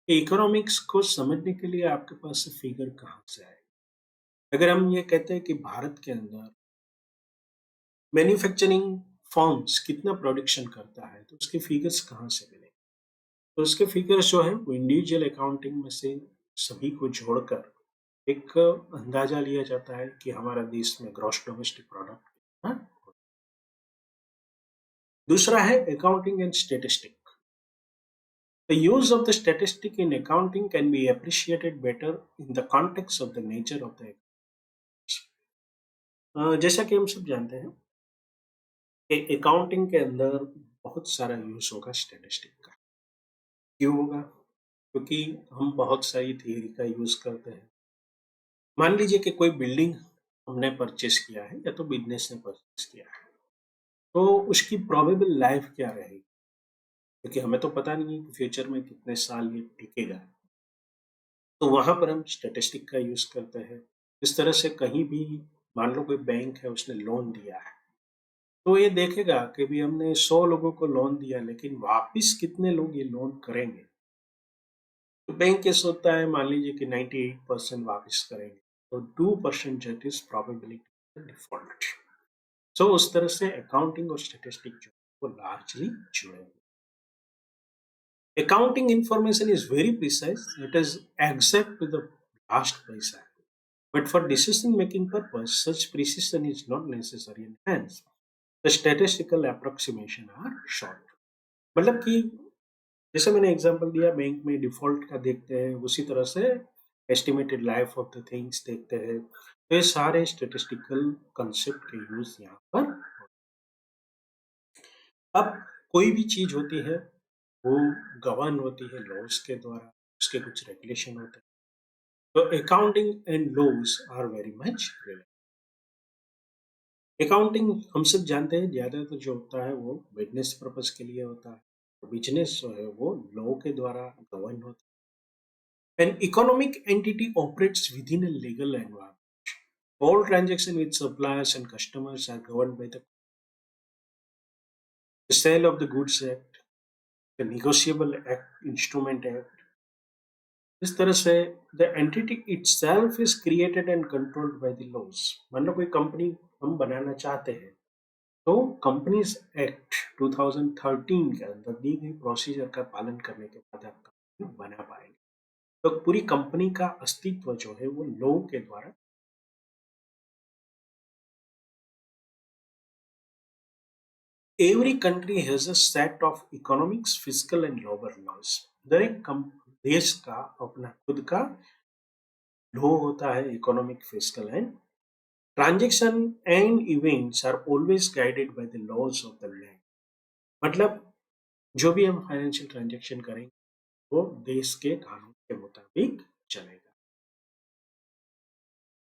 इकोनॉमिक्स को समझने के लिए आपके पास फिगर कहाँ से आए। अगर हम ये कहते हैं कि भारत के अंदर मैन्युफैक्चरिंग फर्म्स कितना प्रोडक्शन करता है, तो उसके फिगर्स कहाँ से मिले? तो उसके फिगर्स जो है वो इंडिविजुअल अकाउंटिंग में से सभी को जोड़कर एक अंदाजा लिया जाता है कि हमारा देश में ग्रॉस डोमेस्टिक प्रोडक्ट कितना। दूसरा है accounting and statistic. The use of the statistic in accounting can be appreciated better in the context of the nature of the जैसा कि हम सब जानते हैं कि अकाउंटिंग के अंदर बहुत सारा यूज होगा स्टैटिस्टिक का। क्यों होगा? क्योंकि हम बहुत सारी थियरी का यूज करते हैं। मान लीजिए कि कोई बिल्डिंग हमने परचेस किया है या तो बिजनेस ने परचेस किया है, तो उसकी प्रोबेबल लाइफ क्या रहेगी, क्योंकि हमें तो पता नहीं है कि फ्यूचर में कितने साल ये टिकेगा। तो वहां पर हम स्टैटिस्टिक का यूज करते हैं। इस तरह से कहीं भी मान लो कोई बैंक है, उसने लोन दिया है, तो ये देखेगा कि भी हमने 100 लोगों को लोन दिया, लेकिन वापिस कितने लोग ये लोन करेंगे। तो बैंक ये सोचता है, मान लीजिए कि 98% वापिस करेंगे, तो 2% दैट इज प्रोबेबिलिटी डिफॉल्ट। सो उस तरह से अकाउंटिंग और स्टैटिस्टिक जो वो लार्जली जुड़े हुए। Accounting information is very precise. It is exact to the last paisa. But for decision-making purpose, such precision is not necessary, and hence the statistical approximation are short। मतलब कि जैसे मैंने एग्जांपल दिया, बैंक में डिफॉल्ट का देखते हैं, उसी तरह से estimated life of the things देखते हैं। तो ये सारे स्टेटिस्टिकल कंसेप्ट के यूज यहाँ पर। अब कोई भी चीज होती है वो गवर्न होती है लॉज के द्वारा, उसके कुछ रेगुलेशन होते हैं। तो accounting and laws are very much related. Accounting हम सब जानते हैं ज्यादातर जो होता है वो बिजनेस पर्पस के लिए होता है। बिजनेस जो है वो लॉ के द्वारा गवर्न होता है। An economic entity operates with in a legal environment। All transactions with suppliers and customers are governed by the Sale of the Goods Act, the Negotiable Act, Instrument Act। इस तरह से the entity itself is created and controlled by the laws. मान लो कोई कंपनी हम बनाना चाहते हैं, तो कंपनीज एक्ट 2013 के अंदर दी गई प्रोसीजर का पालन करने के बाद आप कंपनी बना पाएंगे। तो पूरी कंपनी का अस्तित्व जो है वो लॉ के द्वारा। Every country has a set of economics, physical and labour laws. दर एक देश का अपना खुद का लॉ होता है, economic, physical and transaction and events are always guided by the laws of the land. मतलब जो भी हम फाइनेंशियल ट्रांजेक्शन करेंगे वो देश के कानून के मुताबिक चलेगा।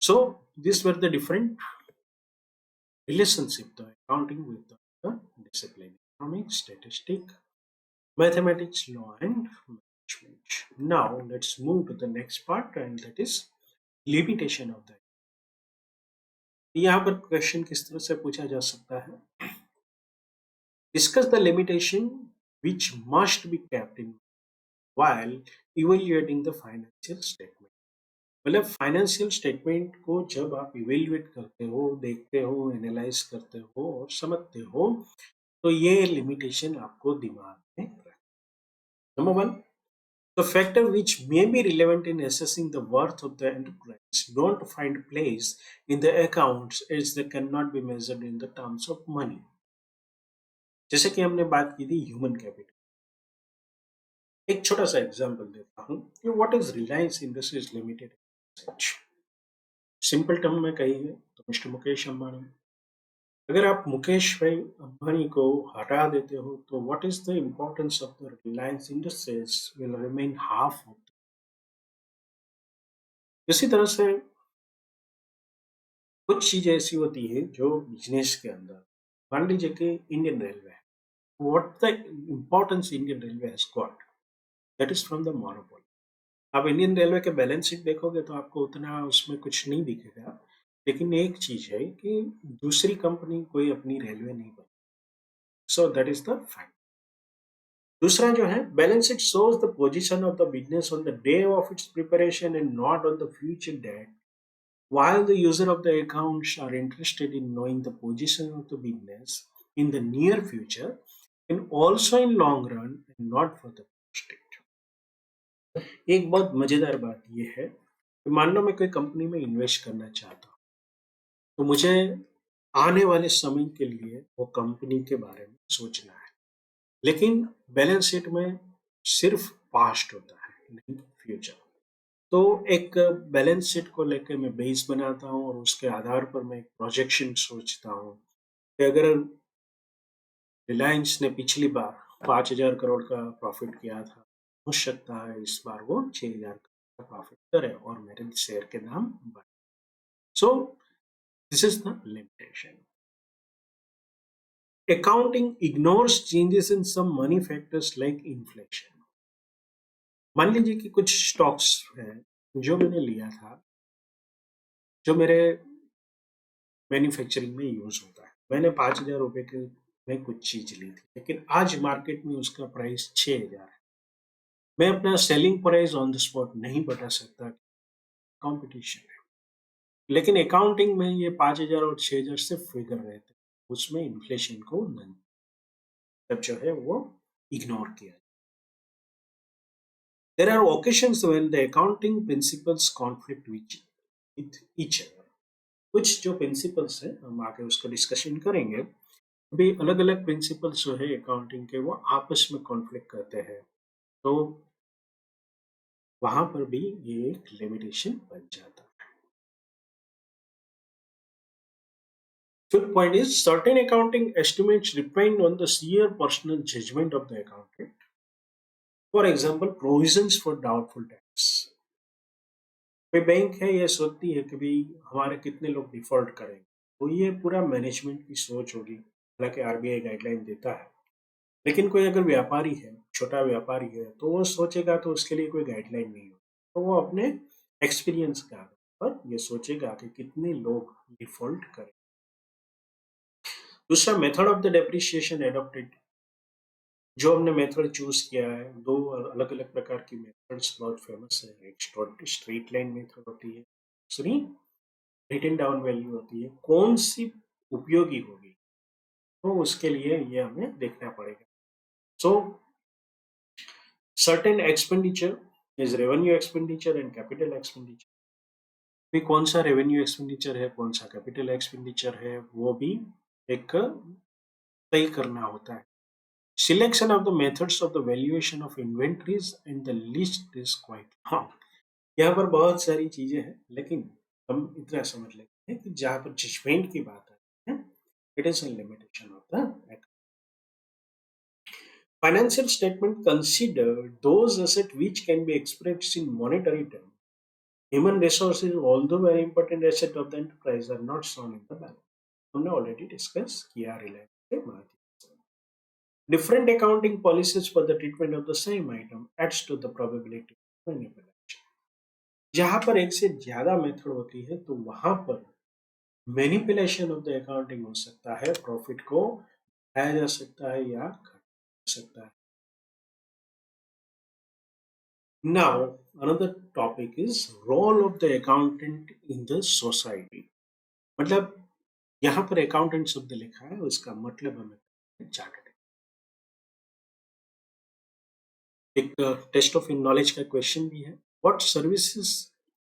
So this were the different relationship the accounting with the discipline economics, statistic, mathematics, law, and management. Now let's move to the next part, and that is limitation of that. यहाँ पर क्वेश्चन किस तरह से पूछा जा सकता है? Discuss the limitation which must be kept in while evaluating the financial statement. मतलब फाइनेंशियल स्टेटमेंट को जब आप इवेल्युएट करते हो, देखते हो, एनालाइज करते हो और समझते हो, तो ये लिमिटेशन आपको दिमाग में रखना। Number one, the factor which may be relevant in assessing the worth of the enterprise don't find place in the accounts as they cannot be measured in the terms of money. जैसे कि हमने बात की थी ह्यूमन कैपिटल, एक छोटा सा एग्जांपल देता हूँ कि what is Reliance industries limited. Simple term में कहिए तो मिस्टर मुकेश अंबानी। अगर आप मुकेश भाई अंबानी को हटा देते हो तो what is the importance of the Reliance industries will remain half of. इसी तरह से कुछ चीजें ऐसी होती है जो बिजनेस के अंदर, मान लीजिए कि इंडियन रेलवे है, what the importance Indian railway has got, that is from the monopoly. आप इंडियन रेलवे के बैलेंस शीट देखोगे तो आपको उतना उसमें कुछ नहीं दिखेगा, लेकिन एक चीज है कि दूसरी कंपनी कोई अपनी रेलवे नहीं बनी, so that is the fact. दूसरा जो है, balance sheet shows the position of the business on the day of its preparation and not on the future date. While the user of the accounts are interested in knowing the position of the business in the near future and also in long run and not for the state. एक बहुत मजेदार बात यह है कि मान लो मैं कोई कंपनी में इन्वेस्ट करना चाहता हूँ, तो मुझे आने वाले समय के लिए वो कंपनी के बारे में सोचना है, लेकिन बैलेंस शीट में सिर्फ पास्ट होता है, नहीं फ्यूचर। तो एक बैलेंस शीट को लेकर मैं बेस बनाता हूँ और उसके आधार पर मैं एक प्रोजेक्शन सोचता हूँ कि अगर रिलायंस ने पिछली बार 5,000 करोड़ का प्रॉफिट किया था, हो सकता है इस बार वो 6,000 करोड़ का प्रॉफिट करे और मेरे शेयर के दाम बढ़े। सो this is the limitation. Accounting ignores changes in some money factors like inflation. मान लीजिए कि कुछ स्टॉक्स हैं जो मैंने लिया था, जो मेरे मैन्युफैक्चरिंग में यूज होता है। मैंने 5,000 रुपए के में कुछ चीज ली थी, लेकिन आज मार्केट में उसका प्राइस 6,000 है। मैं अपना selling price on the spot नहीं बता सकता, कंपटीशन है। लेकिन अकाउंटिंग में ये 5,000 और 6,000 सिर्फ फिगर रहते हैं, उसमें इन्फ्लेशन को तब जो है वो इग्नोर किया। There are occasions when the accounting principles conflict with each other. कुछ जो प्रिंसिपल्स हैं हम आगे उसका डिस्कशन करेंगे। अभी अलग अलग प्रिंसिपल्स जो है अकाउंटिंग के वो आपस में कॉन्फ्लिक्ट करते हैं, तो वहां पर भी ये एक लिमिटेशन बन जाता है। Fifth point is certain accounting estimates depend on the sheer personal judgment of the accountant. For example, provisions for doubtful tax. कोई बैंक है ये सोचती है कि भाई हमारे कितने लोग डिफॉल्ट करेंगे, तो ये पूरा मैनेजमेंट की सोच होगी, हालांकि आरबीआई गाइडलाइन देता है। लेकिन कोई अगर व्यापारी है, छोटा व्यापारी है, तो वो सोचेगा तो उसके लिए कोई गाइडलाइन नहीं हो, तो वो अपने एक्सपीरियंस के आधार पर ये सोचेगा कि कितने लोग डिफॉल्ट करें। दूसरा, method of the depreciation adopted. जो हमने मेथड चूज किया है, दो अलग अलग प्रकार की मेथड्स बहुत फेमस है। एक स्ट्रेट लाइन मेथड होती है, दूसरी रिटन डाउन वैल्यू होती है। कौन सी उपयोगी होगी, तो उसके लिए ये हमें देखना पड़ेगा। सो certain expenditure is revenue expenditure and capital expenditure. भी कौन सा रेवेन्यू एक्सपेंडिचर है, कौन सा कैपिटल एक्सपेंडिचर है, वो भी एक तय करना होता है। Selection of the methods of the valuation of inventories and the list is quite long. यहाँ पर बहुत सारी चीजें हैं, लेकिन हम इतना समझ लेते हैं कि जहाँ पर जजमेंट की बात आती है, it is a limitation of the financial statement. Consider those assets which can be expressed in monetary terms. Human resources, although very important asset of the enterprise, are not shown in the balance. हमने ऑलरेडी डिस्कस किया रिलायंस के माध्यम से। Different accounting policies for the treatment of the same item adds to the probability of manipulation. जहां पर एक से ज्यादा मेथड होती है तो वहां पर मैनिपुलेशन ऑफ द अकाउंटिंग हो सकता है, प्रॉफिट को बढ़ाया जा सकता है या घटाया जा सकता है। Now, another topic is role of the accountant in the society। मतलब यहाँ पर अकाउंटेंट शब्द लिखा है, उसका मतलब हमें चार्टर्ड। एक टेस्ट ऑफ इन नॉलेज का क्वेश्चन भी है। What services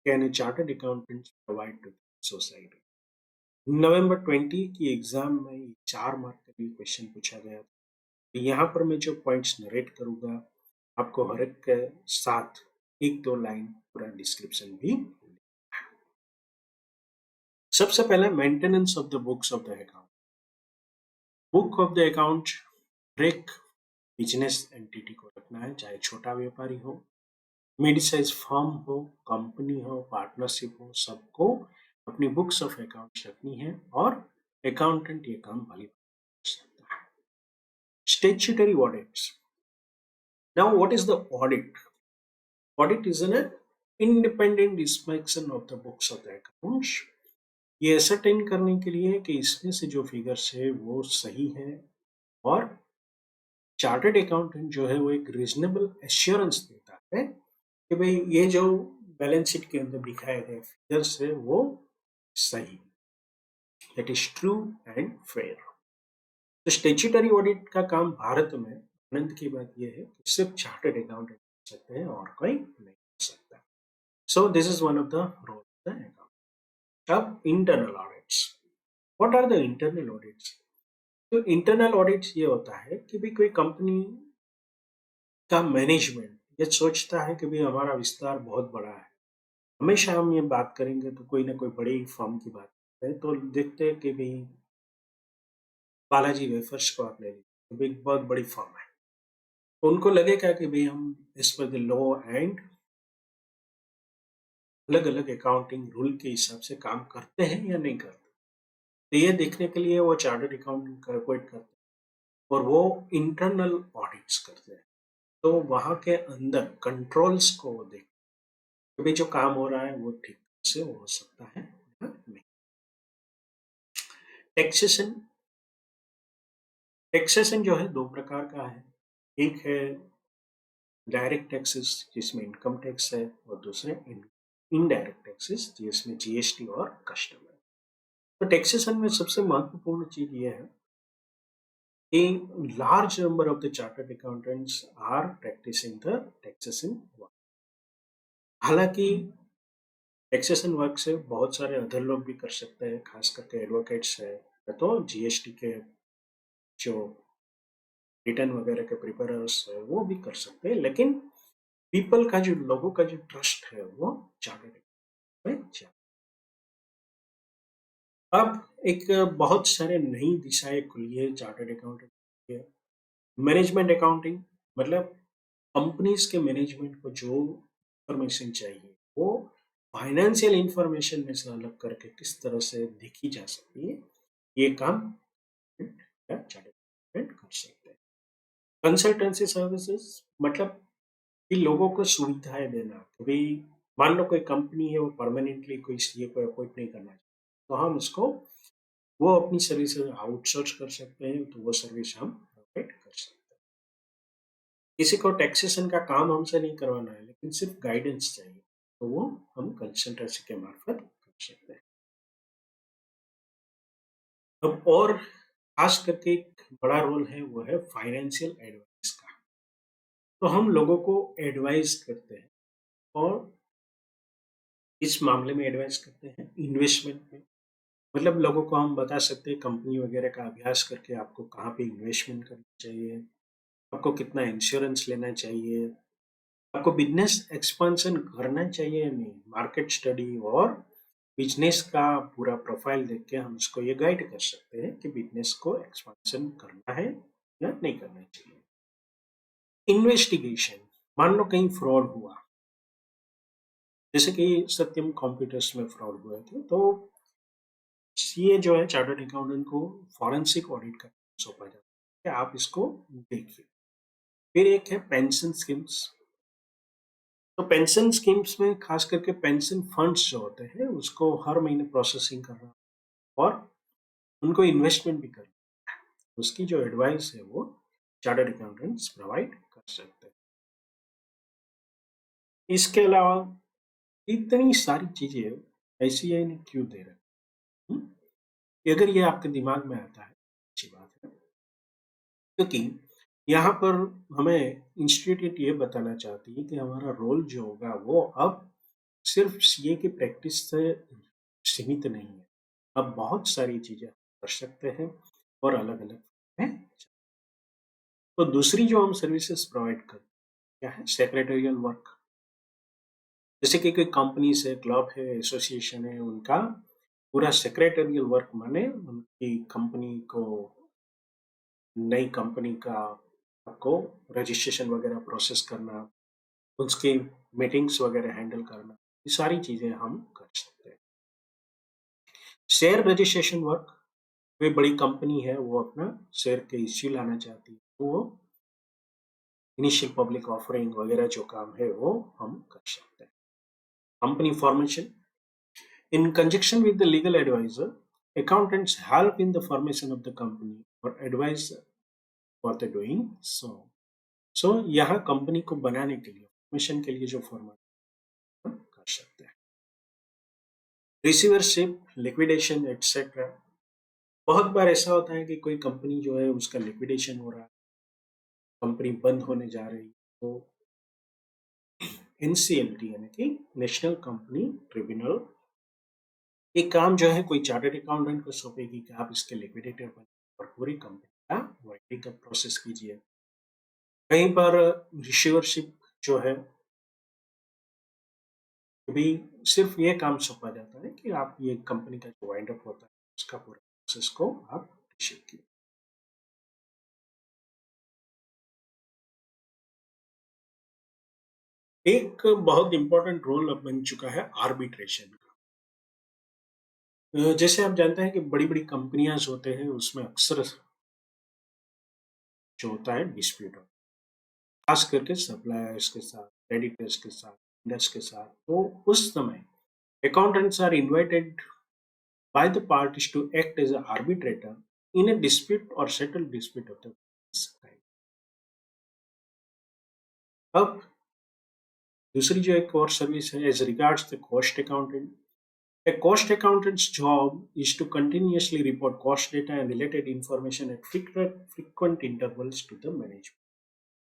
can a chartered accountant provide to society? नवंबर 20 की एग्जाम में 4 मार्क का भी क्वेश्चन पूछा गया था। तो यहाँ पर मैं जो पॉइंट्स नरेट करूंगा, आपको हर एक के साथ 1-2 लाइन पूरा डिस्क्रिप्शन भी। सबसे पहले maintenance of the books of the account. Book of the account हर एक बिजनेस एंटिटी को रखना है, चाहे छोटा व्यापारी हो, मिड साइज फर्म हो, कंपनी हो, पार्टनरशिप हो, सबको अपनी बुक्स ऑफ अकाउंट रखनी है और अकाउंटेंट ये काम भली कर सकता है। Statutory audits. Now what is the audit? Audit is an independent inspection of the books of the accounts. ये असरटेन करने के लिए कि इसमें से जो फिगर्स है वो सही है, और चार्टर्ड अकाउंटेंट जो है वो एक रीजनेबल एश्योरेंस देता है कि भाई ये जो बैलेंस शीट के अंदर दिखाए गए फिगर्स है वो सही, that is true and fair. तो स्टेच्यूटरी ऑडिट का काम भारत में आनंद की बात यह है कि सिर्फ चार्टर्ड अकाउंटेंट कर सकते हैं और कोई नहीं कर सकता। So this is one of the role of the account. अब internal audits. What are the internal audits? तो इंटरनल ऑडिट्स ये होता है कि भी कोई कंपनी का मैनेजमेंट ये सोचता है कि भाई हमारा विस्तार बहुत बड़ा है। हमेशा हम ये बात करेंगे तो कोई ना कोई बड़ी फर्म की बात करते हैं, तो देखते हैं कि भाई बालाजी वेफर्स को आप ले लीजिए, भाई बहुत बड़ी फर्म है। तो उनको लगेगा कि भाई हम इस पर द लॉ एंड अलग अलग अकाउंटिंग रूल के हिसाब से काम करते हैं या नहीं करते। तो ये देखने के लिए वो चार्टर्ड अकाउंटिंग का अपॉइंट करते हैं और वो इंटरनल ऑडिट्स करते हैं। तो वहां के अंदर कंट्रोल्स को वो देखते हैं कि भाई जो काम हो रहा है वो ठीक से हो सकता है या नहीं। टैक्सेशन। टैक्सेशन जो है 2 प्रकार का है। एक है डायरेक्ट टैक्सेस जिसमें इनकम टैक्स है, और दूसरे इनडायरेक्ट टैक्सेस जिसमें जीएसटी और कस्टम है। तो टैक्सेशन में सबसे महत्वपूर्ण चीज ये है कि large number of the chartered accountants are practicing the taxation work. हालांकि टैक्सेशन वर्क से बहुत सारे अदर लोग भी कर सकते हैं, खास करके एडवोकेट्स है तो जीएसटी के जो रिटर्न वगैरह के प्रिपेयर्स है वो भी कर सकते हैं, लेकिन पीपल का जो लोगों का जो ट्रस्ट है वो चार्टर्ड में जाए। अब एक बहुत सारे नई दिशाएं खुली है चार्टर्ड अकाउंटेंट। मैनेजमेंट अकाउंटिंग मतलब कंपनीज के मैनेजमेंट को जो इंफॉर्मेशन चाहिए वो फाइनेंशियल इंफॉर्मेशन में से अलग करके किस तरह से देखी जा सकती है, ये काम या चार्टर्ड अकाउंटेंट कर सकते हैं। कंसल्टेंसी सर्विसेज मतलब कि लोगों को सुविधाएं देना कि भाई मान लो कोई कंपनी है वो परमानेंटली कोई सीए को अपॉइंट नहीं करना चाहती, तो हम उसको वो अपनी सर्विस आउटसोर्स कर सकते हैं, तो वो सर्विस हम प्रोवाइड कर सकते हैं। किसी को टैक्सेशन का काम हमसे नहीं करवाना है लेकिन सिर्फ गाइडेंस चाहिए, तो वो हम कंसल्टेंसी के मार्फत कर सकते हैं। अब और खास करके एक बड़ा रोल है वो है फाइनेंशियल एडवाइस का। तो हम लोगों को एडवाइस करते हैं, और इस मामले में एडवाइस करते हैं इन्वेस्टमेंट में। मतलब लोगों को हम बता सकते हैं कंपनी वगैरह का अभ्यास करके आपको कहाँ पे इन्वेस्टमेंट करना चाहिए, आपको कितना इंश्योरेंस लेना चाहिए, आपको बिजनेस एक्सपेंशन करना चाहिए या नहीं। मार्केट स्टडी और बिजनेस का पूरा प्रोफाइल देख के हम इसको ये गाइड कर सकते हैं कि बिजनेस को एक्सपेंशन करना है या नहीं करना चाहिए। इन्वेस्टिगेशन। मान लो कहीं फ्रॉड हुआ, जैसे कि सत्यम कंप्यूटर्स में फ्रॉड हुए थे, तो सीए जो है चार्टर्ड अकाउंटेंट को फॉरेंसिक ऑडिट का सौंपा जाता है कि आप इसको देखिए। फिर एक है पेंशन स्कीम्स। तो पेंशन स्कीम्स में खास करके पेंशन फंड्स जो होते हैं उसको हर महीने प्रोसेसिंग करना और उनको इन्वेस्टमेंट भी करना, उसकी जो एडवाइस है वो चार्टर्ड अकाउंटेंट्स प्रोवाइड कर सकते हैं। इसके अलावा इतनी सारी चीजें आईसीआई ने क्यों दे रखी है? अगर ये आपके दिमाग में आता है अच्छी बात है, क्योंकि यहाँ पर हमें इंस्टीट्यूट ये बताना चाहती है कि हमारा रोल जो होगा वो अब सिर्फ सीए की प्रैक्टिस से सीमित नहीं है। अब बहुत सारी चीजें कर सकते हैं और अलग अलग में। तो दूसरी जो हम सर्विसेज प्रोवाइड करते हैं क्या है, सेक्रेटरियल वर्क। जैसे कि कोई कंपनीज है, क्लब है, एसोसिएशन है, उनका पूरा सेक्रेटरियल वर्क माने उनकी कंपनी को, नई कंपनी का आपको रजिस्ट्रेशन वगैरह प्रोसेस करना, उसकी मीटिंग्स वगैरह हैंडल करना, ये सारी चीजें हम कर सकते हैं। शेयर रजिस्ट्रेशन वर्क, कोई बड़ी कंपनी है वो अपना शेयर के इश्यू लाना चाहती है तो वो इनिशियल पब्लिक ऑफरिंग वगैरह जो काम है वो हम कर सकते हैं। Company formation, in conjunction with the legal advisor, accountants help in the formation of the company or advise what they're doing. So यहाँ कंपनी को बनाने के लिए, फॉर्मेशन के लिए जो फॉर्मेट कर सकते हैं। Receivership, liquidation etcetera. बहुत बार ऐसा होता है कि कोई कंपनी जो है उसका लिक्विडेशन हो रहा है, कंपनी बंद होने जा रही है, तो एनसीएलटी यानी कि नेशनल कंपनी ट्रिब्यूनल ये काम जो है कोई चार्टर्ड अकाउंटेंट को सौंपेगी कि आप इसके लिक्विडेटर बने और पूरी कंपनी का वाइडिंग का प्रोसेस कीजिए। कहीं पर रिसीवरशिप जो है भी सिर्फ ये काम सौंपा जाता है कि आप ये कंपनी का जो वाइंड अप होता है उसका पूरा प्रोसेस को आप रिसीव कीजिए। एक बहुत इंपॉर्टेंट रोल अब बन चुका है आर्बिट्रेशन का। जैसे आप जानते हैं कि बड़ी बड़ी कंपनियां होते हैं उसमें अक्सर जो होता है डिस्प्यूट होता है, खास करके सप्लायर्स के साथ, क्रेडिटर्स के साथ, वेंडर्स के साथ। तो उस समय accountants are invited by the parties to act as an arbitrator in a dispute or settle dispute of the kind. अब दूसरी जो एक और सर्विस है as regards the cost accountant, a cost accountant's job is to continuously report cost data and related information at frequent intervals to the management.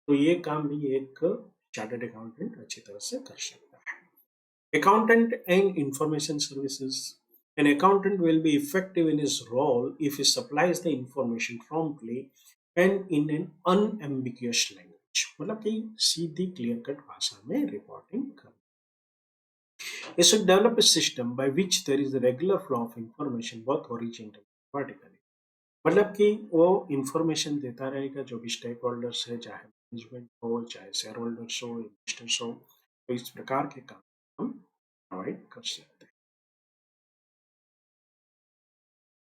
तो ये काम भी एक चार्टर्ड अकाउंटेंट अच्छी तरह से कर सकता है। Accountant and information services. An accountant will be effective in his role if he supplies the information promptly and in an unambiguous language. मतलब कि सीधी क्लियर कट भाषा में रिपोर्टिंग करना। It should develop a system by which there is a regular flow of information both horizontally and vertically. मतलब कि वो इंफॉर्मेशन देता रहेगा जो भी स्टेक होल्डर्स है, चाहे मैनेजमेंट हो, चाहे शेयर होल्डर्स हो, इन्वेस्टर्स हो, तो इस प्रकार के काम हम प्रोवाइड कर सकते हैं।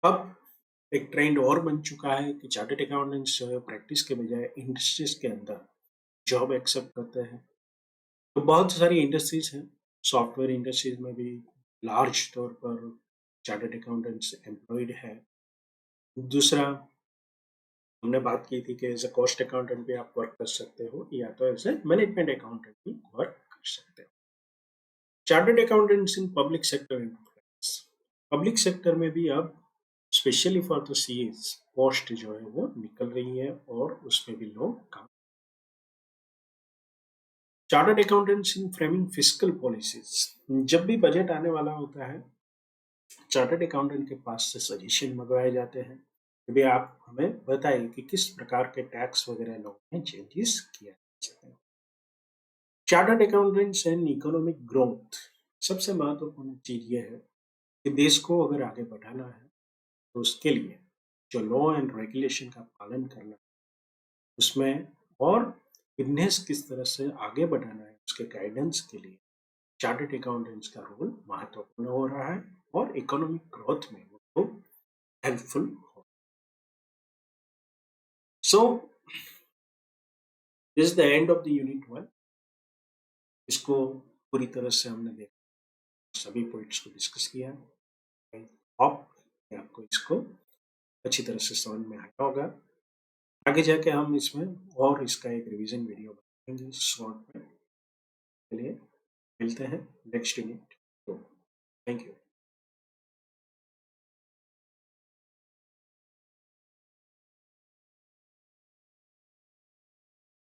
अब एक ट्रेंड और बन चुका है कि चार्टर्ड अकाउंटेंट्स जो है प्रैक्टिस के बजाय इंडस्ट्रीज के अंदर जॉब एक्सेप्ट करते हैं। तो बहुत सारी इंडस्ट्रीज हैं, सॉफ्टवेयर इंडस्ट्रीज में भी लार्ज तौर पर चार्टर्ड अकाउंटेंट्स एम्प्लॉयड है। दूसरा, हमने बात की थी कि एज ए कॉस्ट अकाउंटेंट भी आप वर्क कर सकते हो या तो एज ए मैनेजमेंट अकाउंटेंट भी वर्क कर सकते हो। Chartered accountants in public sector enterprise, public sector में भी अब specially for the CS post जो है वो निकल रही है और उसमें भी लोग काम। चार्टर्ड अकाउंटेंट्स इन फ्रेमिंग फिस्कल पॉलिसीज, जब भी बजट आने वाला होता है चार्टर्ड अकाउंटेंट के पास से सजेशन मंगवाए जाते हैं कि भाई आप हमें बताइए कि किस प्रकार के टैक्स वगैरह लोगों में चेंजेस किया जा सकते हैं। Chartered accountants and economic growth, सबसे महत्वपूर्ण चीज ये है कि देश को अगर आगे बढ़ाना है तो उसके लिए जो लॉ एंड रेगुलेशन का पालन करना, उसमें और बिजनेस किस तरह से आगे बढ़ाना है उसके गाइडेंस के लिए चार्टर्ड अकाउंटेंट्स का रोल महत्वपूर्ण हो रहा है और इकोनॉमिक ग्रोथ में वो हेल्पफुल हो। सो this is the end of the unit 1। इसको पूरी तरह से हमने देखा, सभी पॉइंट्स को डिस्कस किया। आई होप कि आपको इसको अच्छी तरह से समझ में आया होगा। आगे जाके हम इसमें और इसका एक रिवीजन वीडियो बनाएंगे शॉर्ट में। चलिए मिलते हैं नेक्स्ट यूनिट। तो थैंक यू।